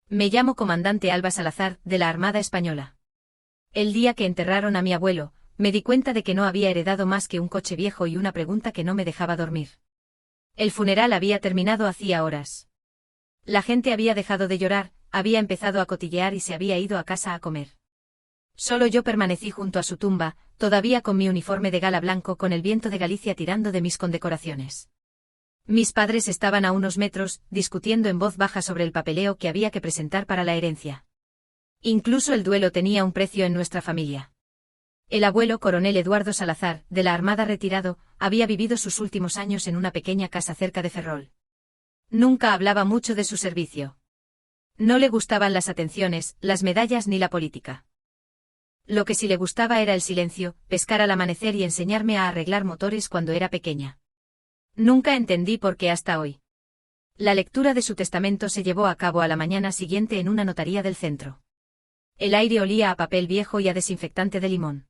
Me llamo Comandante Alba Salazar, de la Armada Española. El día que enterraron a mi abuelo, me di cuenta de que no había heredado más que un coche viejo y una pregunta que no me dejaba dormir. El funeral había terminado hacía horas. La gente había dejado de llorar, había empezado a cotillear y se había ido a casa a comer. Solo yo permanecí junto a su tumba, todavía con mi uniforme de gala blanco con el viento de Galicia tirando de mis condecoraciones. Mis padres estaban a unos metros, discutiendo en voz baja sobre el papeleo que había que presentar para la herencia. Incluso el duelo tenía un precio en nuestra familia. El abuelo coronel Eduardo Salazar, de la Armada retirado, había vivido sus últimos años en una pequeña casa cerca de Ferrol. Nunca hablaba mucho de su servicio. No le gustaban las atenciones, las medallas ni la política. Lo que sí le gustaba era el silencio, pescar al amanecer y enseñarme a arreglar motores cuando era pequeña. Nunca entendí por qué hasta hoy. La lectura de su testamento se llevó a cabo a la mañana siguiente en una notaría del centro. El aire olía a papel viejo y a desinfectante de limón.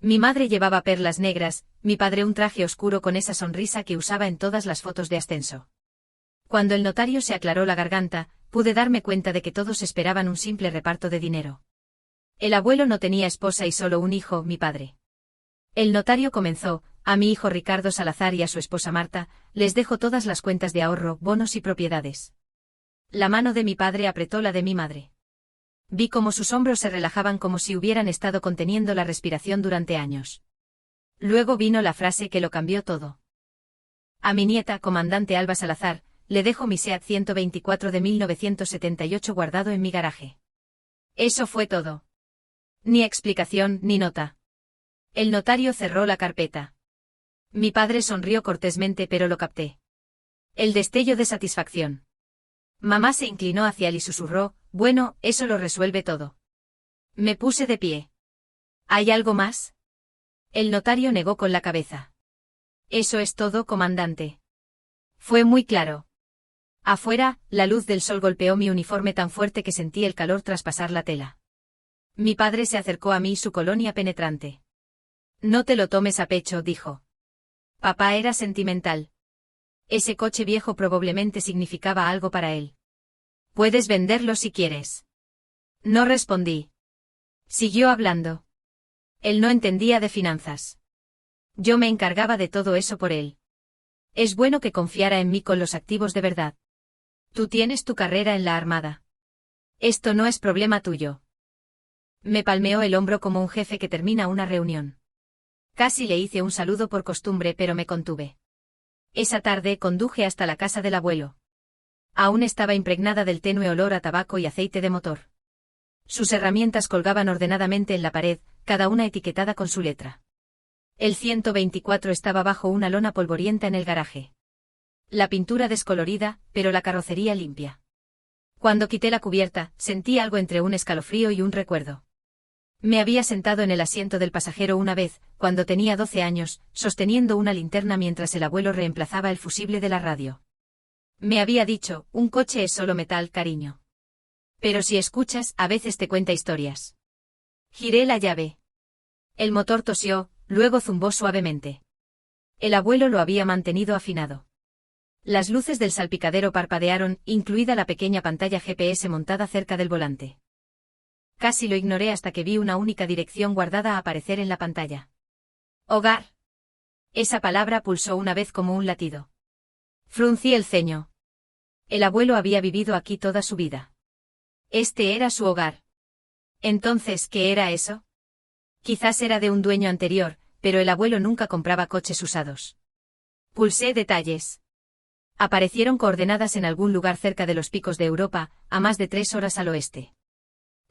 Mi madre llevaba perlas negras, mi padre un traje oscuro con esa sonrisa que usaba en todas las fotos de ascenso. Cuando el notario se aclaró la garganta, pude darme cuenta de que todos esperaban un simple reparto de dinero. El abuelo no tenía esposa y solo un hijo, mi padre. El notario comenzó: a mi hijo Ricardo Salazar y a su esposa Marta, les dejo todas las cuentas de ahorro, bonos y propiedades. La mano de mi padre apretó la de mi madre. Vi cómo sus hombros se relajaban como si hubieran estado conteniendo la respiración durante años. Luego vino la frase que lo cambió todo. A mi nieta, Comandante Alba Salazar, le dejo mi SEAT 124 de 1978 guardado en mi garaje. Eso fue todo. Ni explicación, ni nota. El notario cerró la carpeta. Mi padre sonrió cortésmente, pero lo capté. El destello de satisfacción. Mamá se inclinó hacia él y susurró: bueno, eso lo resuelve todo. Me puse de pie. ¿Hay algo más? El notario negó con la cabeza. Eso es todo, comandante. Fue muy claro. Afuera, la luz del sol golpeó mi uniforme tan fuerte que sentí el calor traspasar la tela. Mi padre se acercó a mí, su colonia penetrante. No te lo tomes a pecho, dijo. Papá era sentimental. Ese coche viejo probablemente significaba algo para él. Puedes venderlo si quieres. No respondí. Siguió hablando. Él no entendía de finanzas. Yo me encargaba de todo eso por él. Es bueno que confiara en mí con los activos de verdad. Tú tienes tu carrera en la Armada. Esto no es problema tuyo. Me palmeó el hombro como un jefe que termina una reunión. Casi le hice un saludo por costumbre, pero me contuve. Esa tarde conduje hasta la casa del abuelo. Aún estaba impregnada del tenue olor a tabaco y aceite de motor. Sus herramientas colgaban ordenadamente en la pared, cada una etiquetada con su letra. El 124 estaba bajo una lona polvorienta en el garaje. La pintura descolorida, pero la carrocería limpia. Cuando quité la cubierta, sentí algo entre un escalofrío y un recuerdo. Me había sentado en el asiento del pasajero una vez, cuando tenía 12 años, sosteniendo una linterna mientras el abuelo reemplazaba el fusible de la radio. Me había dicho: un coche es solo metal, cariño. Pero si escuchas, a veces te cuenta historias. Giré la llave. El motor tosió, luego zumbó suavemente. El abuelo lo había mantenido afinado. Las luces del salpicadero parpadearon, incluida la pequeña pantalla GPS montada cerca del volante. Casi lo ignoré hasta que vi una única dirección guardada aparecer en la pantalla. Hogar. Esa palabra pulsó una vez como un latido. Fruncí el ceño. El abuelo había vivido aquí toda su vida. Este era su hogar. Entonces, ¿qué era eso? Quizás era de un dueño anterior, pero el abuelo nunca compraba coches usados. Pulsé detalles. Aparecieron coordenadas en algún lugar cerca de los picos de Europa, a más de 3 horas al oeste.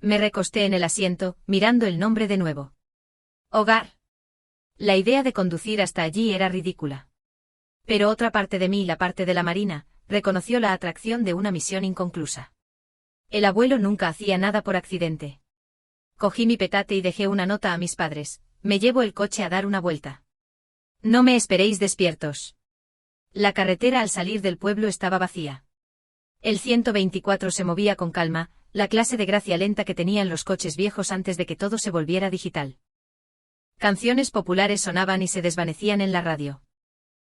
Me recosté en el asiento, mirando el nombre de nuevo. Hogar. La idea de conducir hasta allí era ridícula. Pero otra parte de mí, la parte de la Marina, reconoció la atracción de una misión inconclusa. El abuelo nunca hacía nada por accidente. Cogí mi petate y dejé una nota a mis padres: me llevo el coche a dar una vuelta. No me esperéis despiertos. La carretera al salir del pueblo estaba vacía. El 124 se movía con calma, la clase de gracia lenta que tenían los coches viejos antes de que todo se volviera digital. Canciones populares sonaban y se desvanecían en la radio.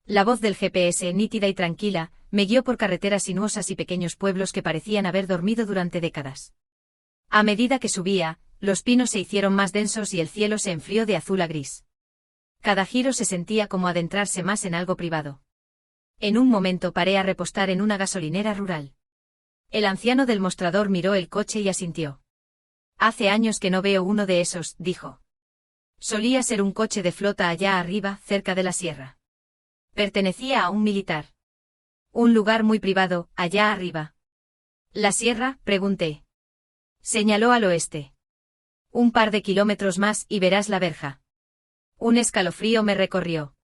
La voz del GPS, nítida y tranquila, me guió por carreteras sinuosas y pequeños pueblos que parecían haber dormido durante décadas. A medida que subía, los pinos se hicieron más densos y el cielo se enfrió de azul a gris. Cada giro se sentía como adentrarse más en algo privado. En un momento paré a repostar en una gasolinera rural. El anciano del mostrador miró el coche y asintió. Hace años que no veo uno de esos, dijo. Solía ser un coche de flota allá arriba, cerca de la sierra. Pertenecía a un militar. Un lugar muy privado, allá arriba. ¿La sierra?, pregunté. Señaló al oeste. Un par de kilómetros más y verás la verja. Un escalofrío me recorrió.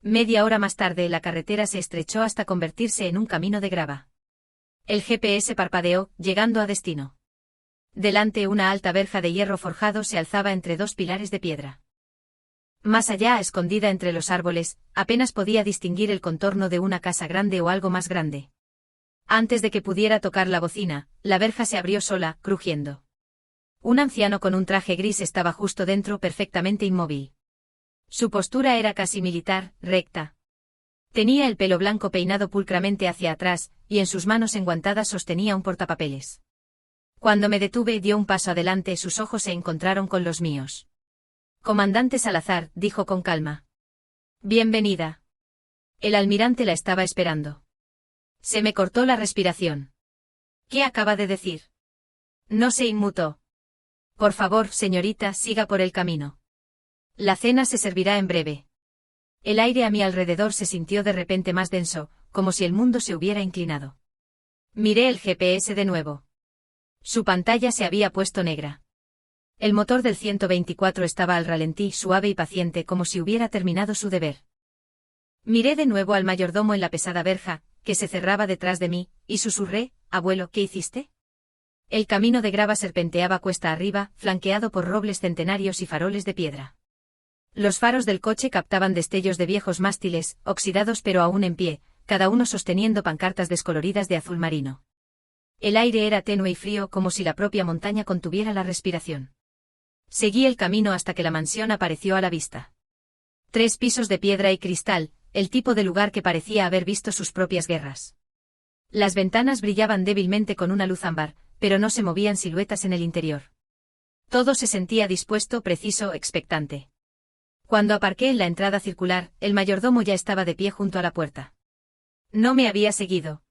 Media hora más tarde la carretera se estrechó hasta convertirse en un camino de grava. El GPS parpadeó, llegando a destino. Delante una alta verja de hierro forjado se alzaba entre dos pilares de piedra. Más allá, escondida entre los árboles, apenas podía distinguir el contorno de una casa grande o algo más grande. Antes de que pudiera tocar la bocina, la verja se abrió sola, crujiendo. Un anciano con un traje gris estaba justo dentro, perfectamente inmóvil. Su postura era casi militar, recta. Tenía el pelo blanco peinado pulcramente hacia atrás, y en sus manos enguantadas sostenía un portapapeles. Cuando me detuve, dio un paso adelante, sus ojos se encontraron con los míos. Comandante Salazar, dijo con calma. Bienvenida. El almirante la estaba esperando. Se me cortó la respiración. ¿Qué acaba de decir? No se inmutó. Por favor, señorita, siga por el camino. La cena se servirá en breve. El aire a mi alrededor se sintió de repente más denso, como si el mundo se hubiera inclinado. Miré el GPS de nuevo. Su pantalla se había puesto negra. El motor del 124 estaba al ralentí, suave y paciente, como si hubiera terminado su deber. Miré de nuevo al mayordomo en la pesada verja, que se cerraba detrás de mí, y susurré, abuelo, ¿qué hiciste? El camino de grava serpenteaba cuesta arriba, flanqueado por robles centenarios y faroles de piedra. Los faros del coche captaban destellos de viejos mástiles, oxidados pero aún en pie, cada uno sosteniendo pancartas descoloridas de azul marino. El aire era tenue y frío, como si la propia montaña contuviera la respiración. Seguí el camino hasta que la mansión apareció a la vista. 3 pisos de piedra y cristal, el tipo de lugar que parecía haber visto sus propias guerras. Las ventanas brillaban débilmente con una luz ámbar, pero no se movían siluetas en el interior. Todo se sentía dispuesto, preciso, expectante. Cuando aparqué en la entrada circular, el mayordomo ya estaba de pie junto a la puerta. No me había seguido.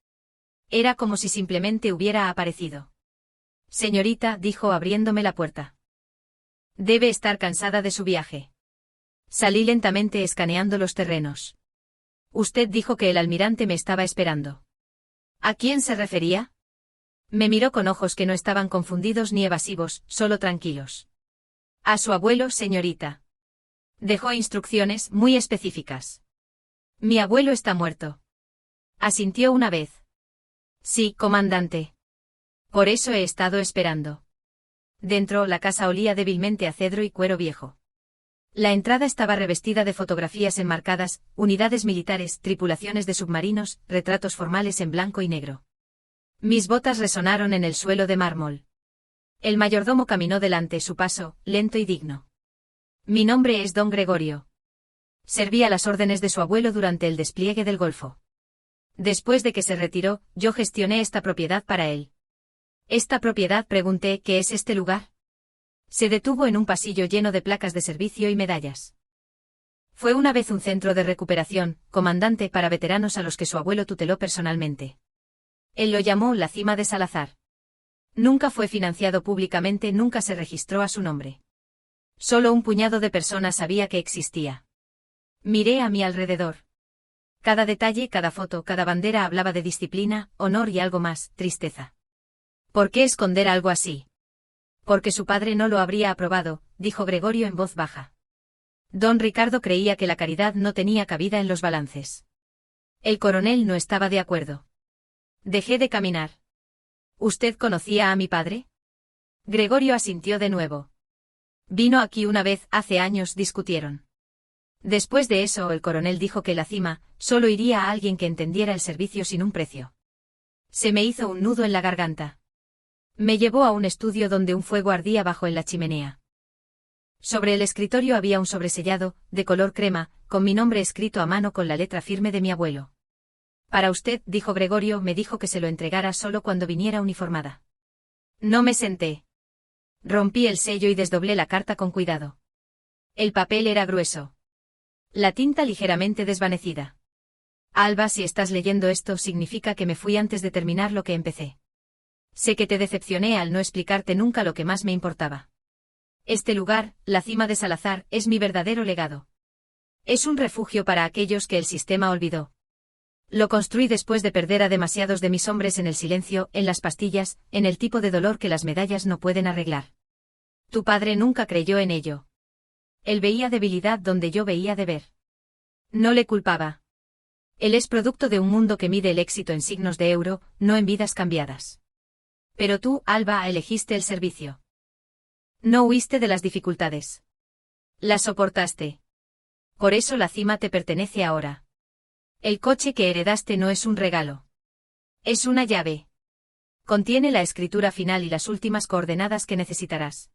Era como si simplemente hubiera aparecido. Señorita, dijo abriéndome la puerta. Debe estar cansada de su viaje. Salí lentamente escaneando los terrenos. Usted dijo que el almirante me estaba esperando. ¿A quién se refería? Me miró con ojos que no estaban confundidos ni evasivos, solo tranquilos. A su abuelo, señorita. Dejó instrucciones muy específicas. Mi abuelo está muerto. Asintió una vez. Sí, comandante. Por eso he estado esperando. Dentro, la casa olía débilmente a cedro y cuero viejo. La entrada estaba revestida de fotografías enmarcadas, unidades militares, tripulaciones de submarinos, retratos formales en blanco y negro. Mis botas resonaron en el suelo de mármol. El mayordomo caminó delante, su paso, lento y digno. Mi nombre es don Gregorio. Serví a las órdenes de su abuelo durante el despliegue del Golfo. Después de que se retiró, yo gestioné esta propiedad para él. ¿Esta propiedad? Pregunté, ¿qué es este lugar? Se detuvo en un pasillo lleno de placas de servicio y medallas. Fue una vez un centro de recuperación, comandante, para veteranos a los que su abuelo tuteló personalmente. Él lo llamó la Cima de Salazar. Nunca fue financiado públicamente, nunca se registró a su nombre. Solo un puñado de personas sabía que existía. Miré a mi alrededor. Cada detalle, cada foto, cada bandera hablaba de disciplina, honor y algo más, tristeza. ¿Por qué esconder algo así? Porque su padre no lo habría aprobado, dijo Gregorio en voz baja. Don Ricardo creía que la caridad no tenía cabida en los balances. El coronel no estaba de acuerdo. Dejé de caminar. ¿Usted conocía a mi padre? Gregorio asintió de nuevo. Vino aquí una vez, hace años, discutieron. Después de eso, el coronel dijo que la cima solo iría a alguien que entendiera el servicio sin un precio. Se me hizo un nudo en la garganta. Me llevó a un estudio donde un fuego ardía bajo en la chimenea. Sobre el escritorio había un sobresellado, de color crema, con mi nombre escrito a mano con la letra firme de mi abuelo. Para usted, dijo Gregorio, me dijo que se lo entregara solo cuando viniera uniformada. No me senté. Rompí el sello y desdoblé la carta con cuidado. El papel era grueso. La tinta ligeramente desvanecida. Alba, si estás leyendo esto, significa que me fui antes de terminar lo que empecé. Sé que te decepcioné al no explicarte nunca lo que más me importaba. Este lugar, la cima de Salazar, es mi verdadero legado. Es un refugio para aquellos que el sistema olvidó. Lo construí después de perder a demasiados de mis hombres en el silencio, en las pastillas, en el tipo de dolor que las medallas no pueden arreglar. Tu padre nunca creyó en ello. Él veía debilidad donde yo veía deber. No le culpaba. Él es producto de un mundo que mide el éxito en signos de euro, no en vidas cambiadas. Pero tú, Alba, elegiste el servicio. No huiste de las dificultades. Las soportaste. Por eso la cima te pertenece ahora. El coche que heredaste no es un regalo. Es una llave. Contiene la escritura final y las últimas coordenadas que necesitarás.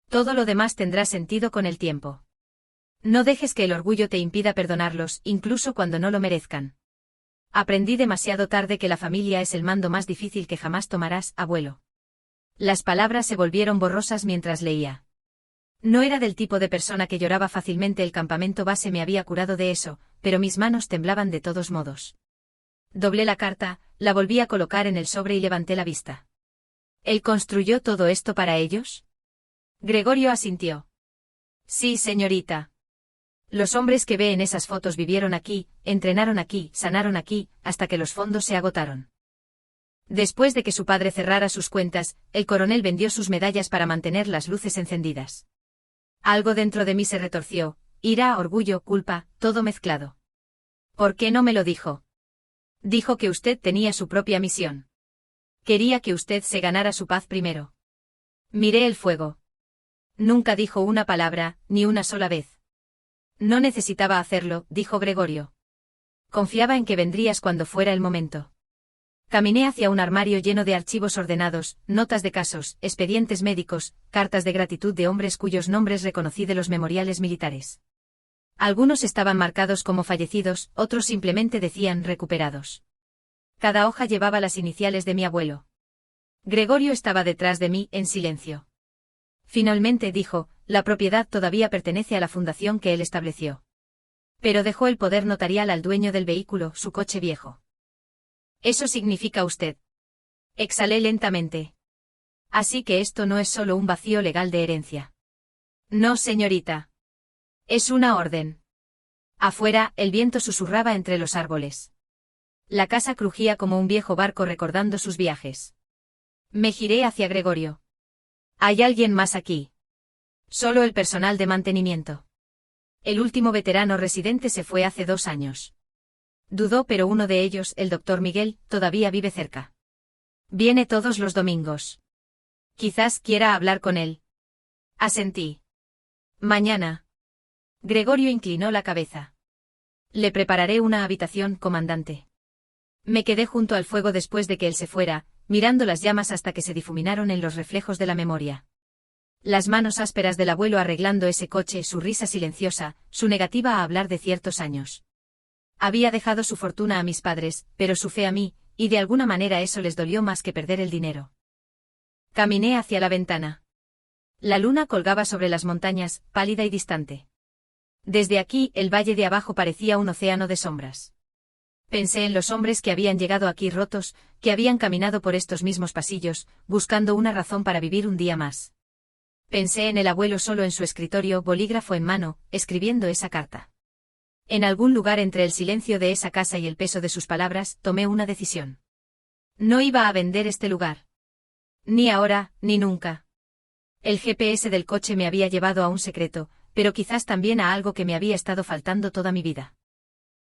Todo lo demás tendrá sentido con el tiempo. No dejes que el orgullo te impida perdonarlos, incluso cuando no lo merezcan. Aprendí demasiado tarde que la familia es el mando más difícil que jamás tomarás, abuelo. Las palabras se volvieron borrosas mientras leía. No era del tipo de persona que lloraba fácilmente, el campamento base me había curado de eso, pero mis manos temblaban de todos modos. Doblé la carta, la volví a colocar en el sobre y levanté la vista. ¿Él construyó todo esto para ellos? Gregorio asintió. Sí, señorita. Los hombres que ve en esas fotos vivieron aquí, entrenaron aquí, sanaron aquí, hasta que los fondos se agotaron. Después de que su padre cerrara sus cuentas, el coronel vendió sus medallas para mantener las luces encendidas. Algo dentro de mí se retorció, ira, orgullo, culpa, todo mezclado. ¿Por qué no me lo dijo? Dijo que usted tenía su propia misión. Quería que usted se ganara su paz primero. Miré el fuego. Nunca dijo una palabra, ni una sola vez. No necesitaba hacerlo, dijo Gregorio. Confiaba en que vendrías cuando fuera el momento. Caminé hacia un armario lleno de archivos ordenados, notas de casos, expedientes médicos, cartas de gratitud de hombres cuyos nombres reconocí de los memoriales militares. Algunos estaban marcados como fallecidos, otros simplemente decían recuperados. Cada hoja llevaba las iniciales de mi abuelo. Gregorio estaba detrás de mí, en silencio. Finalmente dijo, la propiedad todavía pertenece a la fundación que él estableció. Pero dejó el poder notarial al dueño del vehículo, su coche viejo. Eso significa usted. Exhalé lentamente. Así que esto no es solo un vacío legal de herencia. No, señorita. Es una orden. Afuera, el viento susurraba entre los árboles. La casa crujía como un viejo barco recordando sus viajes. Me giré hacia Gregorio. ¿Hay alguien más aquí? Solo el personal de mantenimiento. El último veterano residente se fue hace 2 años. Dudó, pero uno de ellos, el doctor Miguel, todavía vive cerca. Viene todos los domingos. Quizás quiera hablar con él. Asentí. Mañana. Gregorio inclinó la cabeza. Le prepararé una habitación, comandante. Me quedé junto al fuego después de que él se fuera, mirando las llamas hasta que se difuminaron en los reflejos de la memoria. Las manos ásperas del abuelo arreglando ese coche, su risa silenciosa, su negativa a hablar de ciertos años. Había dejado su fortuna a mis padres, pero su fe a mí, y de alguna manera eso les dolió más que perder el dinero. Caminé hacia la ventana. La luna colgaba sobre las montañas, pálida y distante. Desde aquí, el valle de abajo parecía un océano de sombras. Pensé en los hombres que habían llegado aquí rotos, que habían caminado por estos mismos pasillos, buscando una razón para vivir un día más. Pensé en el abuelo solo en su escritorio, bolígrafo en mano, escribiendo esa carta. En algún lugar entre el silencio de esa casa y el peso de sus palabras, tomé una decisión. No iba a vender este lugar. Ni ahora, ni nunca. El GPS del coche me había llevado a un secreto, pero quizás también a algo que me había estado faltando toda mi vida.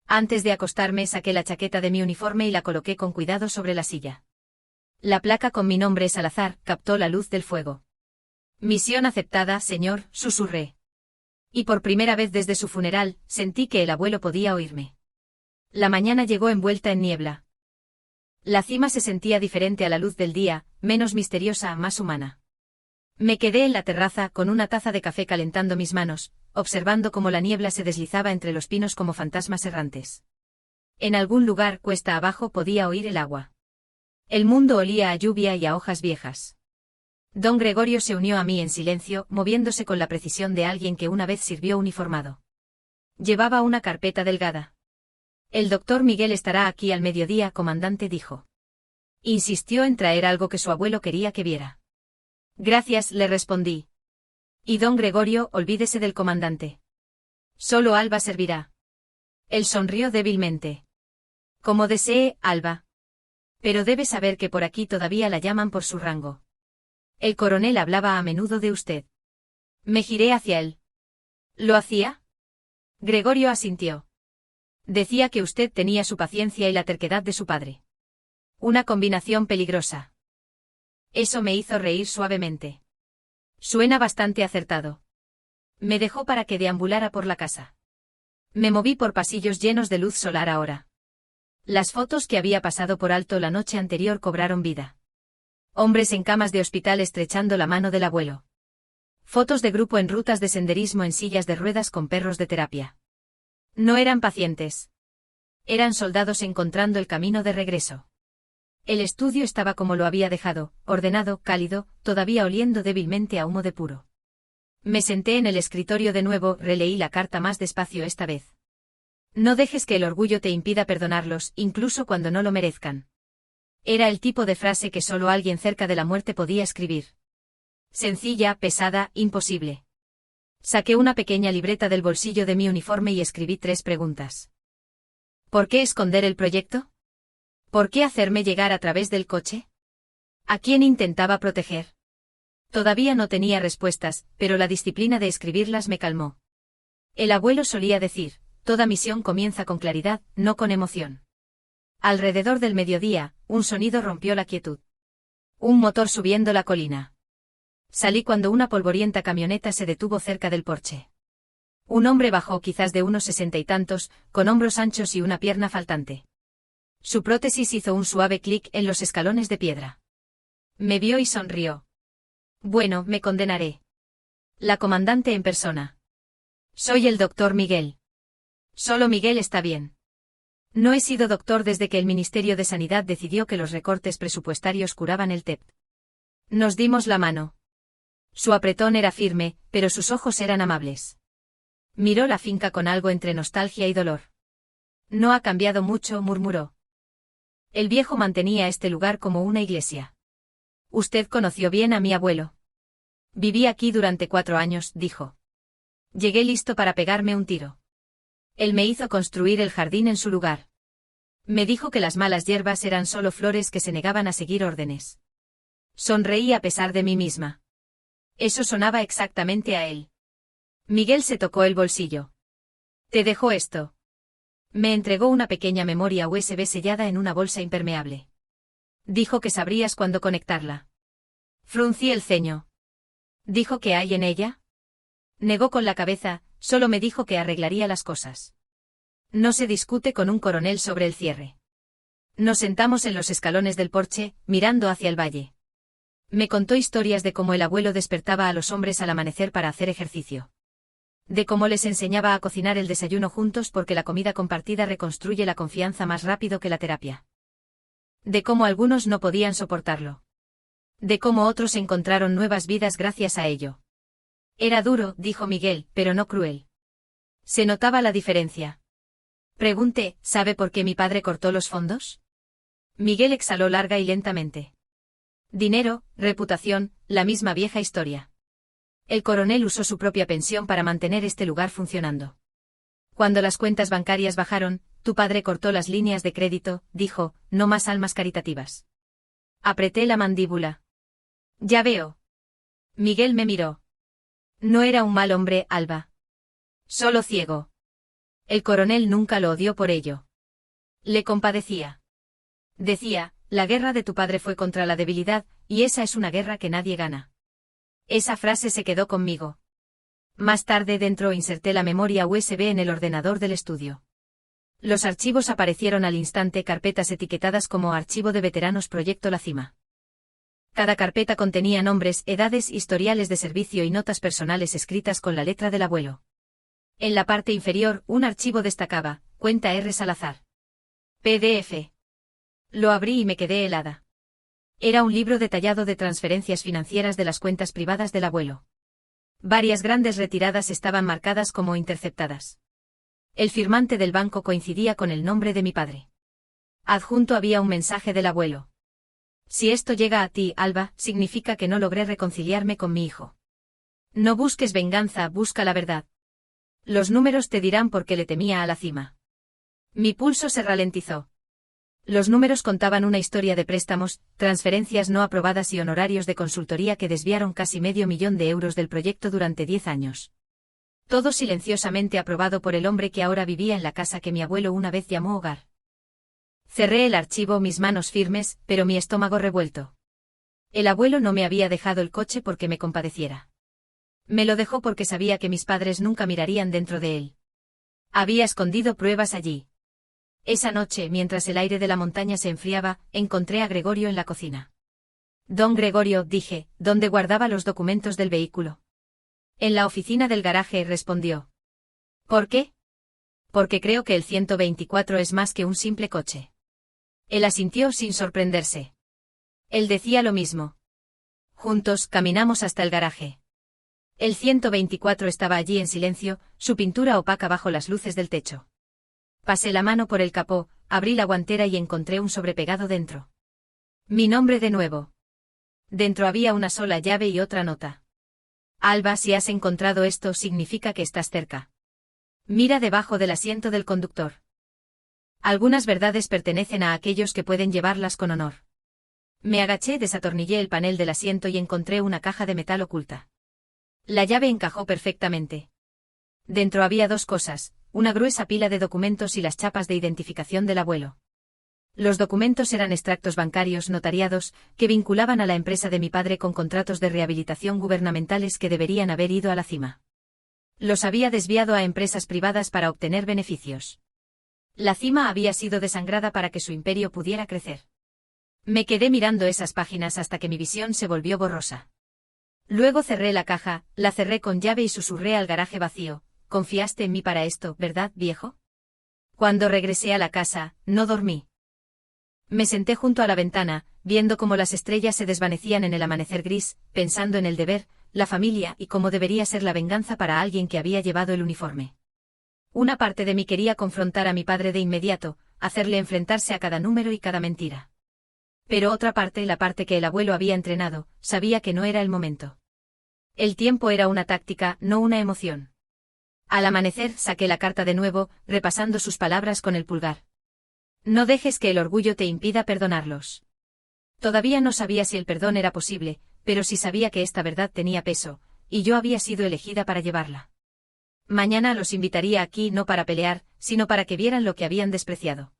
Antes de acostarme saqué la chaqueta de mi uniforme y la coloqué con cuidado sobre la silla. La placa con mi nombre Salazar captó la luz del fuego. Misión aceptada, señor, susurré. Y por primera vez desde su funeral, sentí que el abuelo podía oírme. La mañana llegó envuelta en niebla. La cima se sentía diferente a la luz del día, menos misteriosa, más humana. Me quedé en la terraza con una taza de café calentando mis manos, observando cómo la niebla se deslizaba entre los pinos como fantasmas errantes. En algún lugar cuesta abajo podía oír el agua. El mundo olía a lluvia y a hojas viejas. Don Gregorio se unió a mí en silencio, moviéndose con la precisión de alguien que una vez sirvió uniformado. Llevaba una carpeta delgada. El doctor Miguel estará aquí al mediodía, comandante, dijo. Insistió en traer algo que su abuelo quería que viera. Gracias, le respondí. Y don Gregorio, olvídese del comandante. Solo Alba servirá. Él sonrió débilmente. Como desee, Alba. Pero debe saber que por aquí todavía la llaman por su rango. El coronel hablaba a menudo de usted. Me giré hacia él. ¿Lo hacía? Gregorio asintió. Decía que usted tenía su paciencia y la terquedad de su padre. Una combinación peligrosa. Eso me hizo reír suavemente. Suena bastante acertado. Me dejó para que deambulara por la casa. Me moví por pasillos llenos de luz solar ahora. Las fotos que había pasado por alto la noche anterior cobraron vida. Hombres en camas de hospital estrechando la mano del abuelo. Fotos de grupo en rutas de senderismo en sillas de ruedas con perros de terapia. No eran pacientes. Eran soldados encontrando el camino de regreso. El estudio estaba como lo había dejado, ordenado, cálido, todavía oliendo débilmente a humo de puro. Me senté en el escritorio de nuevo, releí la carta más despacio esta vez. No dejes que el orgullo te impida perdonarlos, incluso cuando no lo merezcan. Era el tipo de frase que solo alguien cerca de la muerte podía escribir. Sencilla, pesada, imposible. Saqué una pequeña libreta del bolsillo de mi uniforme y escribí 3 preguntas. ¿Por qué esconder el proyecto? ¿Por qué hacerme llegar a través del coche? ¿A quién intentaba proteger? Todavía no tenía respuestas, pero la disciplina de escribirlas me calmó. El abuelo solía decir, toda misión comienza con claridad, no con emoción. Alrededor del mediodía, un sonido rompió la quietud. Un motor subiendo la colina. Salí cuando una polvorienta camioneta se detuvo cerca del porche. Un hombre bajó, quizás de unos 60 y tantos, con hombros anchos y una pierna faltante. Su prótesis hizo un suave clic en los escalones de piedra. Me vio y sonrió. Bueno, me condenaré. La comandante en persona. Soy el doctor Miguel. Solo Miguel está bien. No he sido doctor desde que el Ministerio de Sanidad decidió que los recortes presupuestarios curaban el TEP. Nos dimos la mano. Su apretón era firme, pero sus ojos eran amables. Miró la finca con algo entre nostalgia y dolor. No ha cambiado mucho, murmuró. El viejo mantenía este lugar como una iglesia. Usted conoció bien a mi abuelo. Viví aquí durante 4 años, dijo. Llegué listo para pegarme un tiro. Él me hizo construir el jardín en su lugar. Me dijo que las malas hierbas eran solo flores que se negaban a seguir órdenes. Sonreí a pesar de mí misma. Eso sonaba exactamente a él. Miguel se tocó el bolsillo. ¿Te dejó esto? Me entregó una pequeña memoria USB sellada en una bolsa impermeable. Dijo que sabrías cuándo conectarla. Fruncí el ceño. ¿Dijo qué hay en ella? Negó con la cabeza, solo me dijo que arreglaría las cosas. No se discute con un coronel sobre el cierre. Nos sentamos en los escalones del porche, mirando hacia el valle. Me contó historias de cómo el abuelo despertaba a los hombres al amanecer para hacer ejercicio. De cómo les enseñaba a cocinar el desayuno juntos porque la comida compartida reconstruye la confianza más rápido que la terapia. De cómo algunos no podían soportarlo. De cómo otros encontraron nuevas vidas gracias a ello. Era duro, dijo Miguel, pero no cruel. Se notaba la diferencia. Pregunté, ¿sabe por qué mi padre cortó los fondos? Miguel exhaló larga y lentamente. Dinero, reputación, la misma vieja historia. El coronel usó su propia pensión para mantener este lugar funcionando. Cuando las cuentas bancarias bajaron, tu padre cortó las líneas de crédito, dijo, no más almas caritativas. Apreté la mandíbula. Ya veo. Miguel me miró. No era un mal hombre, Alba. Solo ciego. El coronel nunca lo odió por ello. Le compadecía. Decía, la guerra de tu padre fue contra la debilidad, y esa es una guerra que nadie gana. Esa frase se quedó conmigo. Más tarde dentro inserté la memoria USB en el ordenador del estudio. Los archivos aparecieron al instante, carpetas etiquetadas como Archivo de Veteranos Proyecto La Cima. Cada carpeta contenía nombres, edades, historiales de servicio y notas personales escritas con la letra del abuelo. En la parte inferior, un archivo destacaba: cuenta R. Salazar. PDF. Lo abrí y me quedé helada. Era un libro detallado de transferencias financieras de las cuentas privadas del abuelo. Varias grandes retiradas estaban marcadas como interceptadas. El firmante del banco coincidía con el nombre de mi padre. Adjunto había un mensaje del abuelo. Si esto llega a ti, Alba, significa que no logré reconciliarme con mi hijo. No busques venganza, busca la verdad. Los números te dirán por qué le temía a la cima. Mi pulso se ralentizó. Los números contaban una historia de préstamos, transferencias no aprobadas y honorarios de consultoría que desviaron casi $500,000 de euros del proyecto durante 10 años. Todo silenciosamente aprobado por el hombre que ahora vivía en la casa que mi abuelo una vez llamó hogar. Cerré el archivo, mis manos firmes, pero mi estómago revuelto. El abuelo no me había dejado el coche porque me compadeciera. Me lo dejó porque sabía que mis padres nunca mirarían dentro de él. Había escondido pruebas allí. Esa noche, mientras el aire de la montaña se enfriaba, encontré a Gregorio en la cocina. Don Gregorio, dije, ¿dónde guardaba los documentos del vehículo? En la oficina del garaje, respondió. ¿Por qué? Porque creo que el 124 es más que un simple coche. Él asintió sin sorprenderse. Él decía lo mismo. Juntos, caminamos hasta el garaje. El 124 estaba allí en silencio, su pintura opaca bajo las luces del techo. Pasé la mano por el capó, abrí la guantera y encontré un sobrepegado dentro. Mi nombre de nuevo. Dentro había una sola llave y otra nota. Alba, si has encontrado esto, significa que estás cerca. Mira debajo del asiento del conductor. Algunas verdades pertenecen a aquellos que pueden llevarlas con honor. Me agaché, desatornillé el panel del asiento y encontré una caja de metal oculta. La llave encajó perfectamente. Dentro había dos cosas, una gruesa pila de documentos y las chapas de identificación del abuelo. Los documentos eran extractos bancarios notariados que vinculaban a la empresa de mi padre con contratos de rehabilitación gubernamentales que deberían haber ido a la cima. Los había desviado a empresas privadas para obtener beneficios. La cima había sido desangrada para que su imperio pudiera crecer. Me quedé mirando esas páginas hasta que mi visión se volvió borrosa. Luego cerré la caja, la cerré con llave y susurré al garaje vacío: «Confiaste en mí para esto, ¿verdad, viejo?». Cuando regresé a la casa, no dormí. Me senté junto a la ventana, viendo cómo las estrellas se desvanecían en el amanecer gris, pensando en el deber, la familia y cómo debería ser la venganza para alguien que había llevado el uniforme. Una parte de mí quería confrontar a mi padre de inmediato, hacerle enfrentarse a cada número y cada mentira. Pero otra parte, la parte que el abuelo había entrenado, sabía que no era el momento. El tiempo era una táctica, no una emoción. Al amanecer saqué la carta de nuevo, repasando sus palabras con el pulgar. No dejes que el orgullo te impida perdonarlos. Todavía no sabía si el perdón era posible, pero sí sabía que esta verdad tenía peso, y yo había sido elegida para llevarla. Mañana los invitaría aquí no para pelear, sino para que vieran lo que habían despreciado.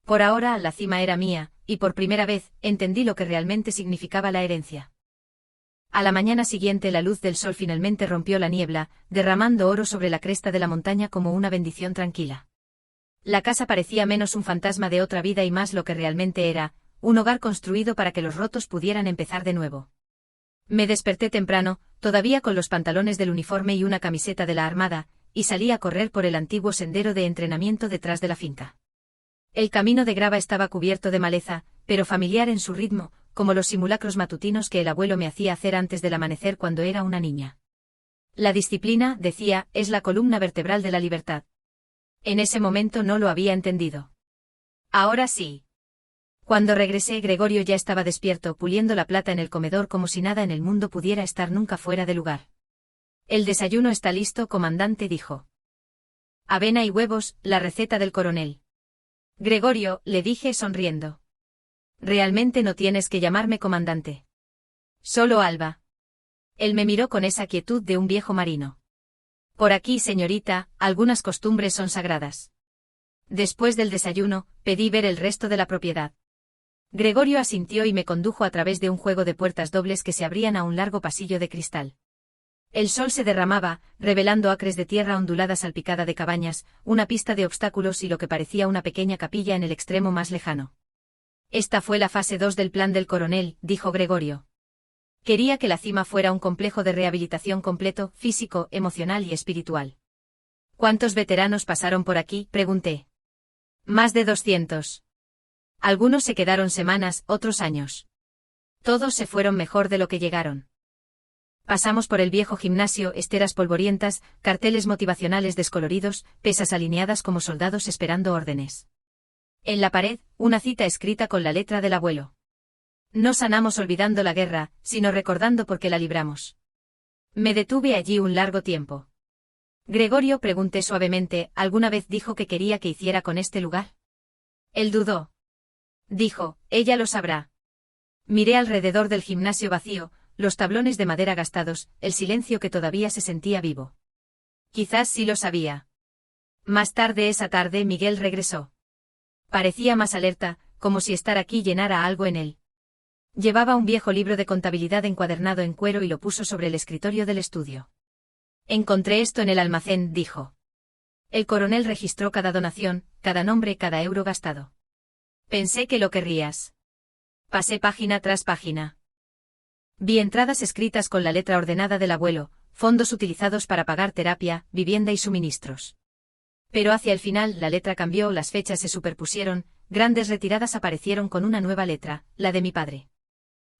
Por ahora la cima era mía, y por primera vez entendí lo que realmente significaba la herencia. A la mañana siguiente la luz del sol finalmente rompió la niebla, derramando oro sobre la cresta de la montaña como una bendición tranquila. La casa parecía menos un fantasma de otra vida y más lo que realmente era, un hogar construido para que los rotos pudieran empezar de nuevo. Me desperté temprano, todavía con los pantalones del uniforme y una camiseta de la Armada, y salí a correr por el antiguo sendero de entrenamiento detrás de la finca. El camino de grava estaba cubierto de maleza, pero familiar en su ritmo, como los simulacros matutinos que el abuelo me hacía hacer antes del amanecer cuando era una niña. La disciplina, decía, es la columna vertebral de la libertad. En ese momento no lo había entendido. Ahora sí. Cuando regresé, Gregorio ya estaba despierto, puliendo la plata en el comedor como si nada en el mundo pudiera estar nunca fuera de lugar. El desayuno está listo, comandante, dijo. Avena y huevos, la receta del coronel. Gregorio, le dije sonriendo. Realmente no tienes que llamarme comandante. Solo Alba. Él me miró con esa quietud de un viejo marino. Por aquí, señorita, algunas costumbres son sagradas. Después del desayuno, pedí ver el resto de la propiedad. Gregorio asintió y me condujo a través de un juego de puertas dobles que se abrían a un largo pasillo de cristal. El sol se derramaba, revelando acres de tierra ondulada salpicada de cabañas, una pista de obstáculos y lo que parecía una pequeña capilla en el extremo más lejano. Esta fue la fase 2 del plan del coronel, dijo Gregorio. Quería que la cima fuera un complejo de rehabilitación completo, físico, emocional y espiritual. ¿Cuántos veteranos pasaron por aquí?, pregunté. Más de 200. Algunos se quedaron semanas, otros años. Todos se fueron mejor de lo que llegaron. Pasamos por el viejo gimnasio, esteras polvorientas, carteles motivacionales descoloridos, pesas alineadas como soldados esperando órdenes. En la pared, una cita escrita con la letra del abuelo. No sanamos olvidando la guerra, sino recordando por qué la libramos. Me detuve allí un largo tiempo. Gregorio, pregunté suavemente, ¿alguna vez dijo que quería que hiciera con este lugar? Él dudó. Dijo, ella lo sabrá. Miré alrededor del gimnasio vacío, los tablones de madera gastados, el silencio que todavía se sentía vivo. Quizás sí lo sabía. Más tarde esa tarde Miguel regresó. Parecía más alerta, como si estar aquí llenara algo en él. Llevaba un viejo libro de contabilidad encuadernado en cuero y lo puso sobre el escritorio del estudio. Encontré esto en el almacén, dijo. El coronel registró cada donación, cada nombre, cada euro gastado. Pensé que lo querrías. Pasé página tras página. Vi entradas escritas con la letra ordenada del abuelo, fondos utilizados para pagar terapia, vivienda y suministros. Pero hacia el final la letra cambió, las fechas se superpusieron, grandes retiradas aparecieron con una nueva letra, la de mi padre.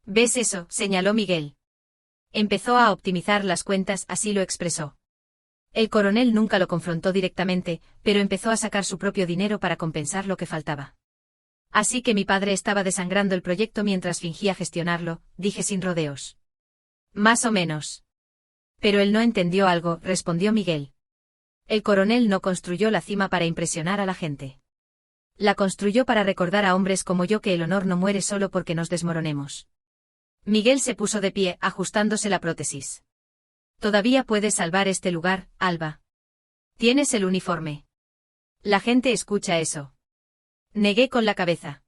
¿Ves eso?, señaló Miguel. Empezó a optimizar las cuentas, así lo expresó. El coronel nunca lo confrontó directamente, pero empezó a sacar su propio dinero para compensar lo que faltaba. Así que mi padre estaba desangrando el proyecto mientras fingía gestionarlo, dije sin rodeos. Más o menos. Pero él no entendió algo, respondió Miguel. El coronel no construyó la cima para impresionar a la gente. La construyó para recordar a hombres como yo que el honor no muere solo porque nos desmoronemos. Miguel se puso de pie, ajustándose la prótesis. Todavía puedes salvar este lugar, Alba. Tienes el uniforme. La gente escucha eso. Negué con la cabeza.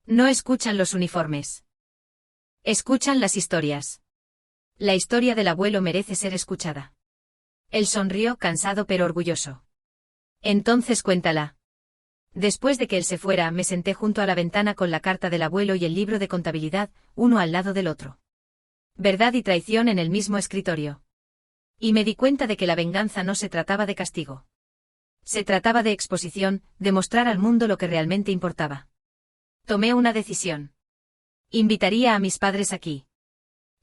No escuchan los uniformes. Escuchan las historias. La historia del abuelo merece ser escuchada. Él sonrió, cansado pero orgulloso. Entonces cuéntala. Después de que él se fuera, me senté junto a la ventana con la carta del abuelo y el libro de contabilidad, uno al lado del otro. Verdad y traición en el mismo escritorio. Y me di cuenta de que la venganza no se trataba de castigo. Se trataba de exposición, de mostrar al mundo lo que realmente importaba. Tomé una decisión. Invitaría a mis padres aquí.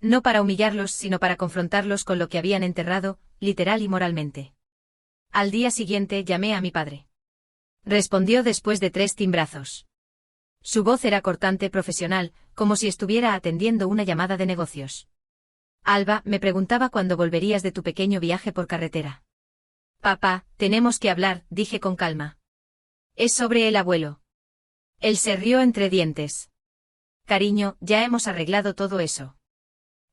No para humillarlos, sino para confrontarlos con lo que habían enterrado, literal y moralmente. Al día siguiente llamé a mi padre. Respondió después de 3 timbrazos. Su voz era cortante, profesional, como si estuviera atendiendo una llamada de negocios. Alba, me preguntaba cuándo volverías de tu pequeño viaje por carretera. Papá, tenemos que hablar, dije con calma. Es sobre el abuelo. Él se rió entre dientes. Cariño, ya hemos arreglado todo eso.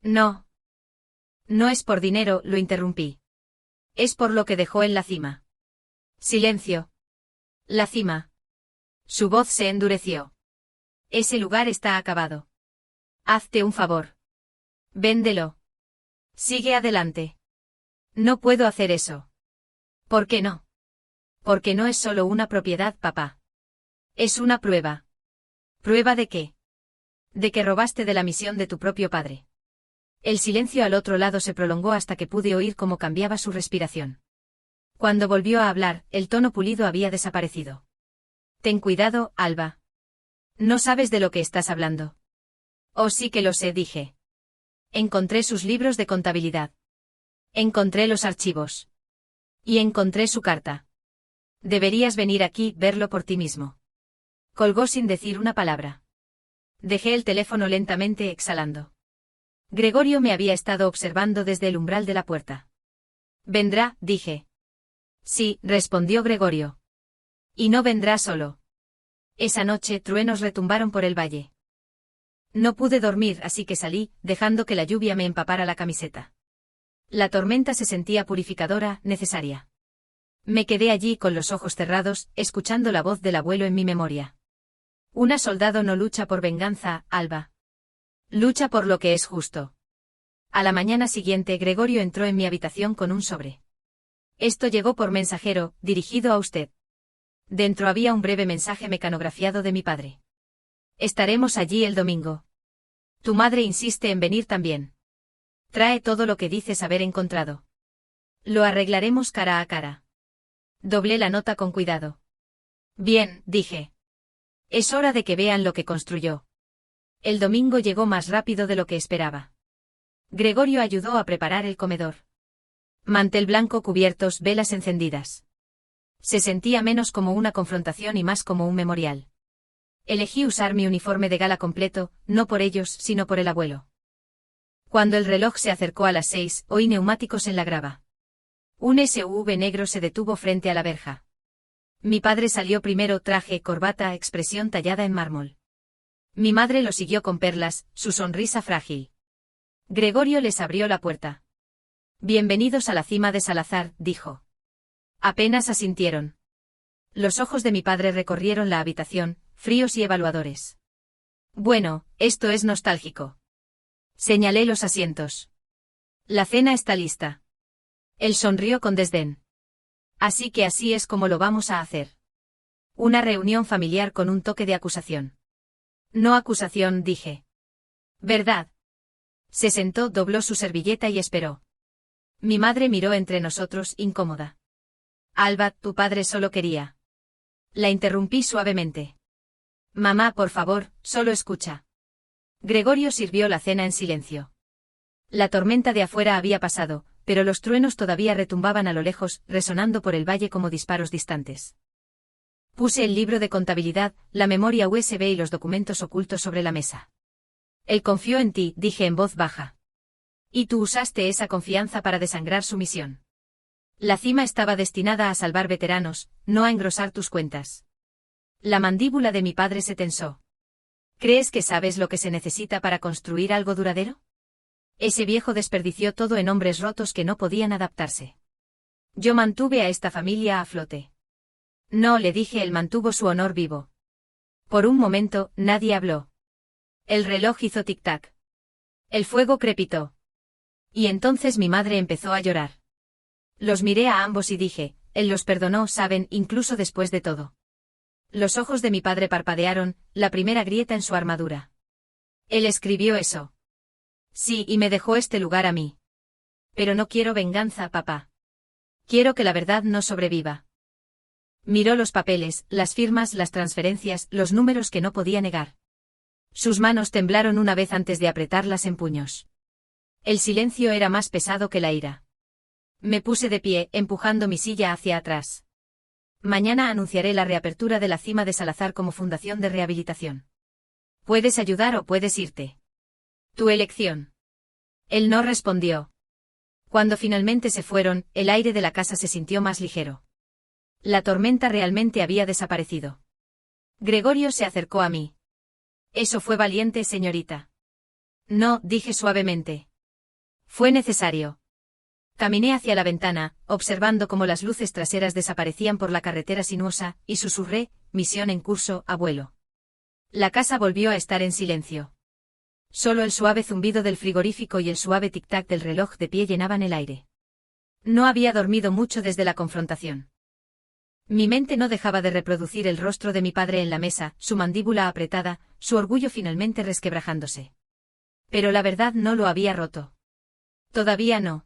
No. No es por dinero, lo interrumpí. Es por lo que dejó en la cima. Silencio. La cima. Su voz se endureció. Ese lugar está acabado. Hazte un favor. Véndelo. Sigue adelante. No puedo hacer eso. ¿Por qué no? Porque no es solo una propiedad, papá. Es una prueba. ¿Prueba de qué? De que robaste de la misión de tu propio padre. El silencio al otro lado se prolongó hasta que pude oír cómo cambiaba su respiración. Cuando volvió a hablar, el tono pulido había desaparecido. Ten cuidado, Alba. No sabes de lo que estás hablando. Oh, sí que lo sé, dije. Encontré sus libros de contabilidad. Encontré los archivos. Y encontré su carta. Deberías venir aquí, verlo por ti mismo. Colgó sin decir una palabra. Dejé el teléfono lentamente exhalando. Gregorio me había estado observando desde el umbral de la puerta. Vendrá, dije. Sí, respondió Gregorio. Y no vendrá solo. Esa noche truenos retumbaron por el valle. No pude dormir, así que salí, dejando que la lluvia me empapara la camiseta. La tormenta se sentía purificadora, necesaria. Me quedé allí con los ojos cerrados, escuchando la voz del abuelo en mi memoria. Un soldado no lucha por venganza, Alba. Lucha por lo que es justo. A la mañana siguiente Gregorio entró en mi habitación con un sobre. Esto llegó por mensajero, dirigido a usted. Dentro había un breve mensaje mecanografiado de mi padre. Estaremos allí el domingo. Tu madre insiste en venir también. Trae todo lo que dices haber encontrado. Lo arreglaremos cara a cara. Doblé la nota con cuidado. Bien, dije. Es hora de que vean lo que construyó. El domingo llegó más rápido de lo que esperaba. Gregorio ayudó a preparar el comedor. Mantel blanco cubiertos, velas encendidas. Se sentía menos como una confrontación y más como un memorial. Elegí usar mi uniforme de gala completo, no por ellos, sino por el abuelo. Cuando el reloj se acercó a las 6, oí neumáticos en la grava. Un SUV negro se detuvo frente a la verja. Mi padre salió primero, traje, corbata, expresión tallada en mármol. Mi madre lo siguió con perlas, su sonrisa frágil. Gregorio les abrió la puerta. Bienvenidos a la cima de Salazar, dijo. Apenas asintieron. Los ojos de mi padre recorrieron la habitación, fríos y evaluadores. Bueno, esto es nostálgico. Señalé los asientos. La cena está lista. Él sonrió con desdén. Así que así es como lo vamos a hacer. Una reunión familiar con un toque de acusación. No acusación, dije. ¿Verdad? Se sentó, dobló su servilleta y esperó. Mi madre miró entre nosotros, incómoda. Alba, tu padre solo quería. La interrumpí suavemente. Mamá, por favor, solo escucha. Gregorio sirvió la cena en silencio. La tormenta de afuera había pasado, pero los truenos todavía retumbaban a lo lejos, resonando por el valle como disparos distantes. Puse el libro de contabilidad, la memoria USB y los documentos ocultos sobre la mesa. Él confió en ti, dije en voz baja. Y tú usaste esa confianza para desangrar su misión. La cima estaba destinada a salvar veteranos, no a engrosar tus cuentas. La mandíbula de mi padre se tensó. ¿Crees que sabes lo que se necesita para construir algo duradero? Ese viejo desperdició todo en hombres rotos que no podían adaptarse. Yo mantuve a esta familia a flote. No, le dije, él mantuvo su honor vivo. Por un momento, nadie habló. El reloj hizo tic-tac. El fuego crepitó. Y entonces mi madre empezó a llorar. Los miré a ambos y dije, él los perdonó, saben, incluso después de todo. Los ojos de mi padre parpadearon, la primera grieta en su armadura. Él escribió eso. Sí, y me dejó este lugar a mí. Pero no quiero venganza, papá. Quiero que la verdad no sobreviva. Miró los papeles, las firmas, las transferencias, los números que no podía negar. Sus manos temblaron una vez antes de apretarlas en puños. El silencio era más pesado que la ira. Me puse de pie, empujando mi silla hacia atrás. Mañana anunciaré la reapertura de la cima de Salazar como fundación de rehabilitación. Puedes ayudar o puedes irte. Tu elección. Él no respondió. Cuando finalmente se fueron, el aire de la casa se sintió más ligero. La tormenta realmente había desaparecido. Gregorio se acercó a mí. Eso fue valiente, señorita. No, dije suavemente. Fue necesario. Caminé hacia la ventana, observando cómo las luces traseras desaparecían por la carretera sinuosa, y susurré, misión en curso, abuelo. La casa volvió a estar en silencio. Solo el suave zumbido del frigorífico y el suave tic-tac del reloj de pie llenaban el aire. No había dormido mucho desde la confrontación. Mi mente no dejaba de reproducir el rostro de mi padre en la mesa, su mandíbula apretada, su orgullo finalmente resquebrajándose. Pero la verdad no lo había roto. Todavía no.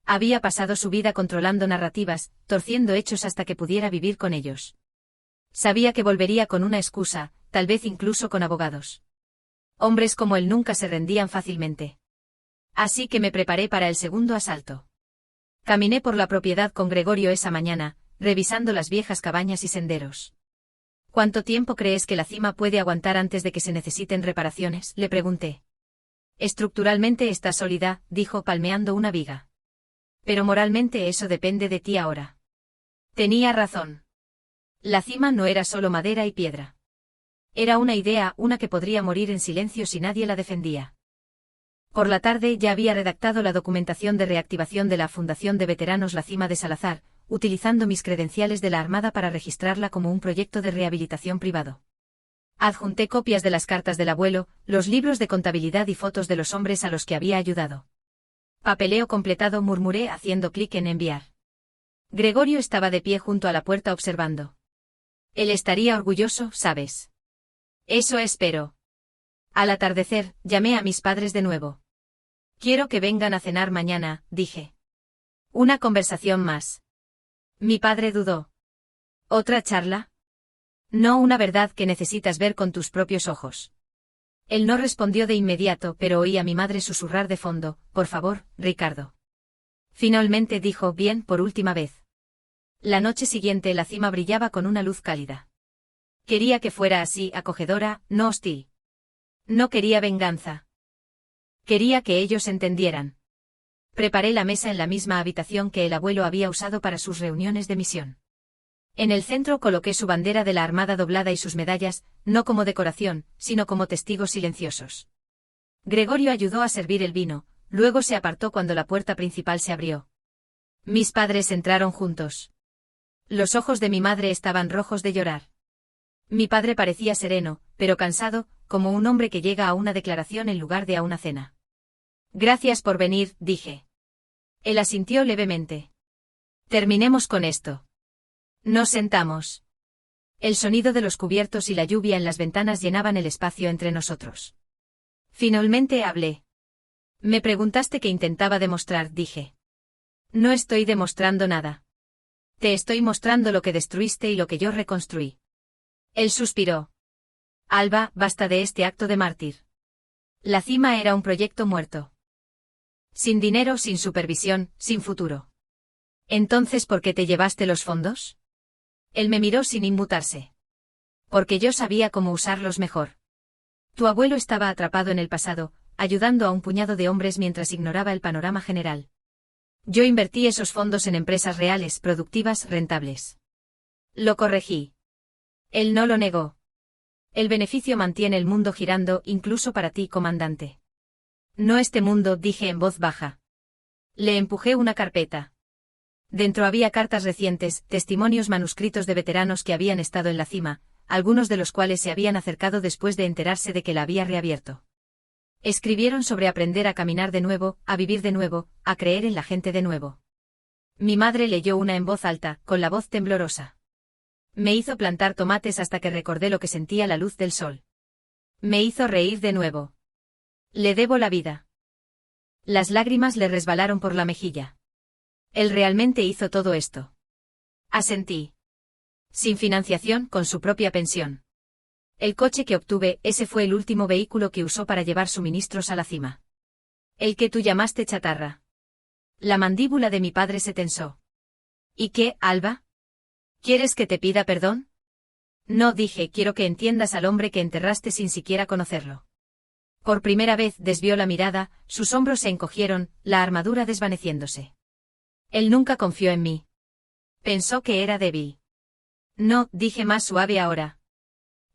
Había pasado su vida controlando narrativas, torciendo hechos hasta que pudiera vivir con ellos. Sabía que volvería con una excusa, tal vez incluso con abogados. Hombres como él nunca se rendían fácilmente. Así que me preparé para el segundo asalto. Caminé por la propiedad con Gregorio esa mañana, revisando las viejas cabañas y senderos. ¿Cuánto tiempo crees que la cima puede aguantar antes de que se necesiten reparaciones?, le pregunté. Estructuralmente está sólida, dijo palmeando una viga. Pero moralmente eso depende de ti ahora. Tenía razón. La cima no era solo madera y piedra. Era una idea, una que podría morir en silencio si nadie la defendía. Por la tarde ya había redactado la documentación de reactivación de la Fundación de Veteranos La Cima de Salazar, utilizando mis credenciales de la Armada para registrarla como un proyecto de rehabilitación privado. Adjunté copias de las cartas del abuelo, los libros de contabilidad y fotos de los hombres a los que había ayudado. Papeleo completado, murmuré haciendo clic en enviar. Gregorio estaba de pie junto a la puerta observando. Él estaría orgulloso, ¿sabes? Eso espero. Al atardecer, llamé a mis padres de nuevo. Quiero que vengan a cenar mañana, dije. Una conversación más. Mi padre dudó. ¿Otra charla? No, una verdad que necesitas ver con tus propios ojos. Él no respondió de inmediato, pero oí a mi madre susurrar de fondo: por favor, Ricardo. Finalmente dijo: bien, por última vez. La noche siguiente la cima brillaba con una luz cálida. Quería que fuera así, acogedora, no hostil. No quería venganza. Quería que ellos entendieran. Preparé la mesa en la misma habitación que el abuelo había usado para sus reuniones de misión. En el centro coloqué su bandera de la Armada doblada y sus medallas, no como decoración, sino como testigos silenciosos. Gregorio ayudó a servir el vino, luego se apartó cuando la puerta principal se abrió. Mis padres entraron juntos. Los ojos de mi madre estaban rojos de llorar. Mi padre parecía sereno, pero cansado, como un hombre que llega a una declaración en lugar de a una cena. Gracias por venir, dije. Él asintió levemente. Terminemos con esto. Nos sentamos. El sonido de los cubiertos y la lluvia en las ventanas llenaban el espacio entre nosotros. Finalmente hablé. Me preguntaste qué intentaba demostrar, dije. No estoy demostrando nada. Te estoy mostrando lo que destruiste y lo que yo reconstruí. Él suspiró. Alba, basta de este acto de mártir. La cima era un proyecto muerto. Sin dinero, sin supervisión, sin futuro. Entonces, ¿por qué te llevaste los fondos? Él me miró sin inmutarse. Porque yo sabía cómo usarlos mejor. Tu abuelo estaba atrapado en el pasado, ayudando a un puñado de hombres mientras ignoraba el panorama general. Yo invertí esos fondos en empresas reales, productivas, rentables. Lo corregí. Él no lo negó. El beneficio mantiene el mundo girando, incluso para ti, comandante. No este mundo, dije en voz baja. Le empujé una carpeta. Dentro había cartas recientes, testimonios manuscritos de veteranos que habían estado en la cima, algunos de los cuales se habían acercado después de enterarse de que la había reabierto. Escribieron sobre aprender a caminar de nuevo, a vivir de nuevo, a creer en la gente de nuevo. Mi madre leyó una en voz alta, con la voz temblorosa. Me hizo plantar tomates hasta que recordé lo que sentía la luz del sol. Me hizo reír de nuevo. Le debo la vida. Las lágrimas le resbalaron por la mejilla. Él realmente hizo todo esto. Asentí. Sin financiación, con su propia pensión. El coche que obtuve, ese fue el último vehículo que usó para llevar suministros a la cima. El que tú llamaste chatarra. La mandíbula de mi padre se tensó. ¿Y qué, Alba? ¿Quieres que te pida perdón? No, dije, quiero que entiendas al hombre que enterraste sin siquiera conocerlo. Por primera vez desvió la mirada, sus hombros se encogieron, la armadura desvaneciéndose. Él nunca confió en mí. Pensó que era débil. No, dije más suave ahora.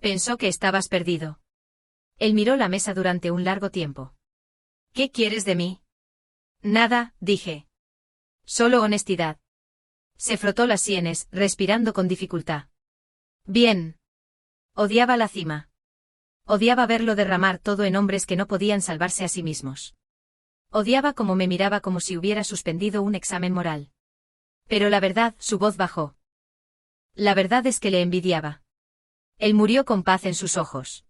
Pensó que estabas perdido. Él miró la mesa durante un largo tiempo. ¿Qué quieres de mí? Nada, dije. Solo honestidad. Se frotó las sienes, respirando con dificultad. Bien. Odiaba la cima. Odiaba verlo derramar todo en hombres que no podían salvarse a sí mismos. Odiaba cómo me miraba como si hubiera suspendido un examen moral. Pero la verdad, su voz bajó. La verdad es que le envidiaba. Él murió con paz en sus ojos.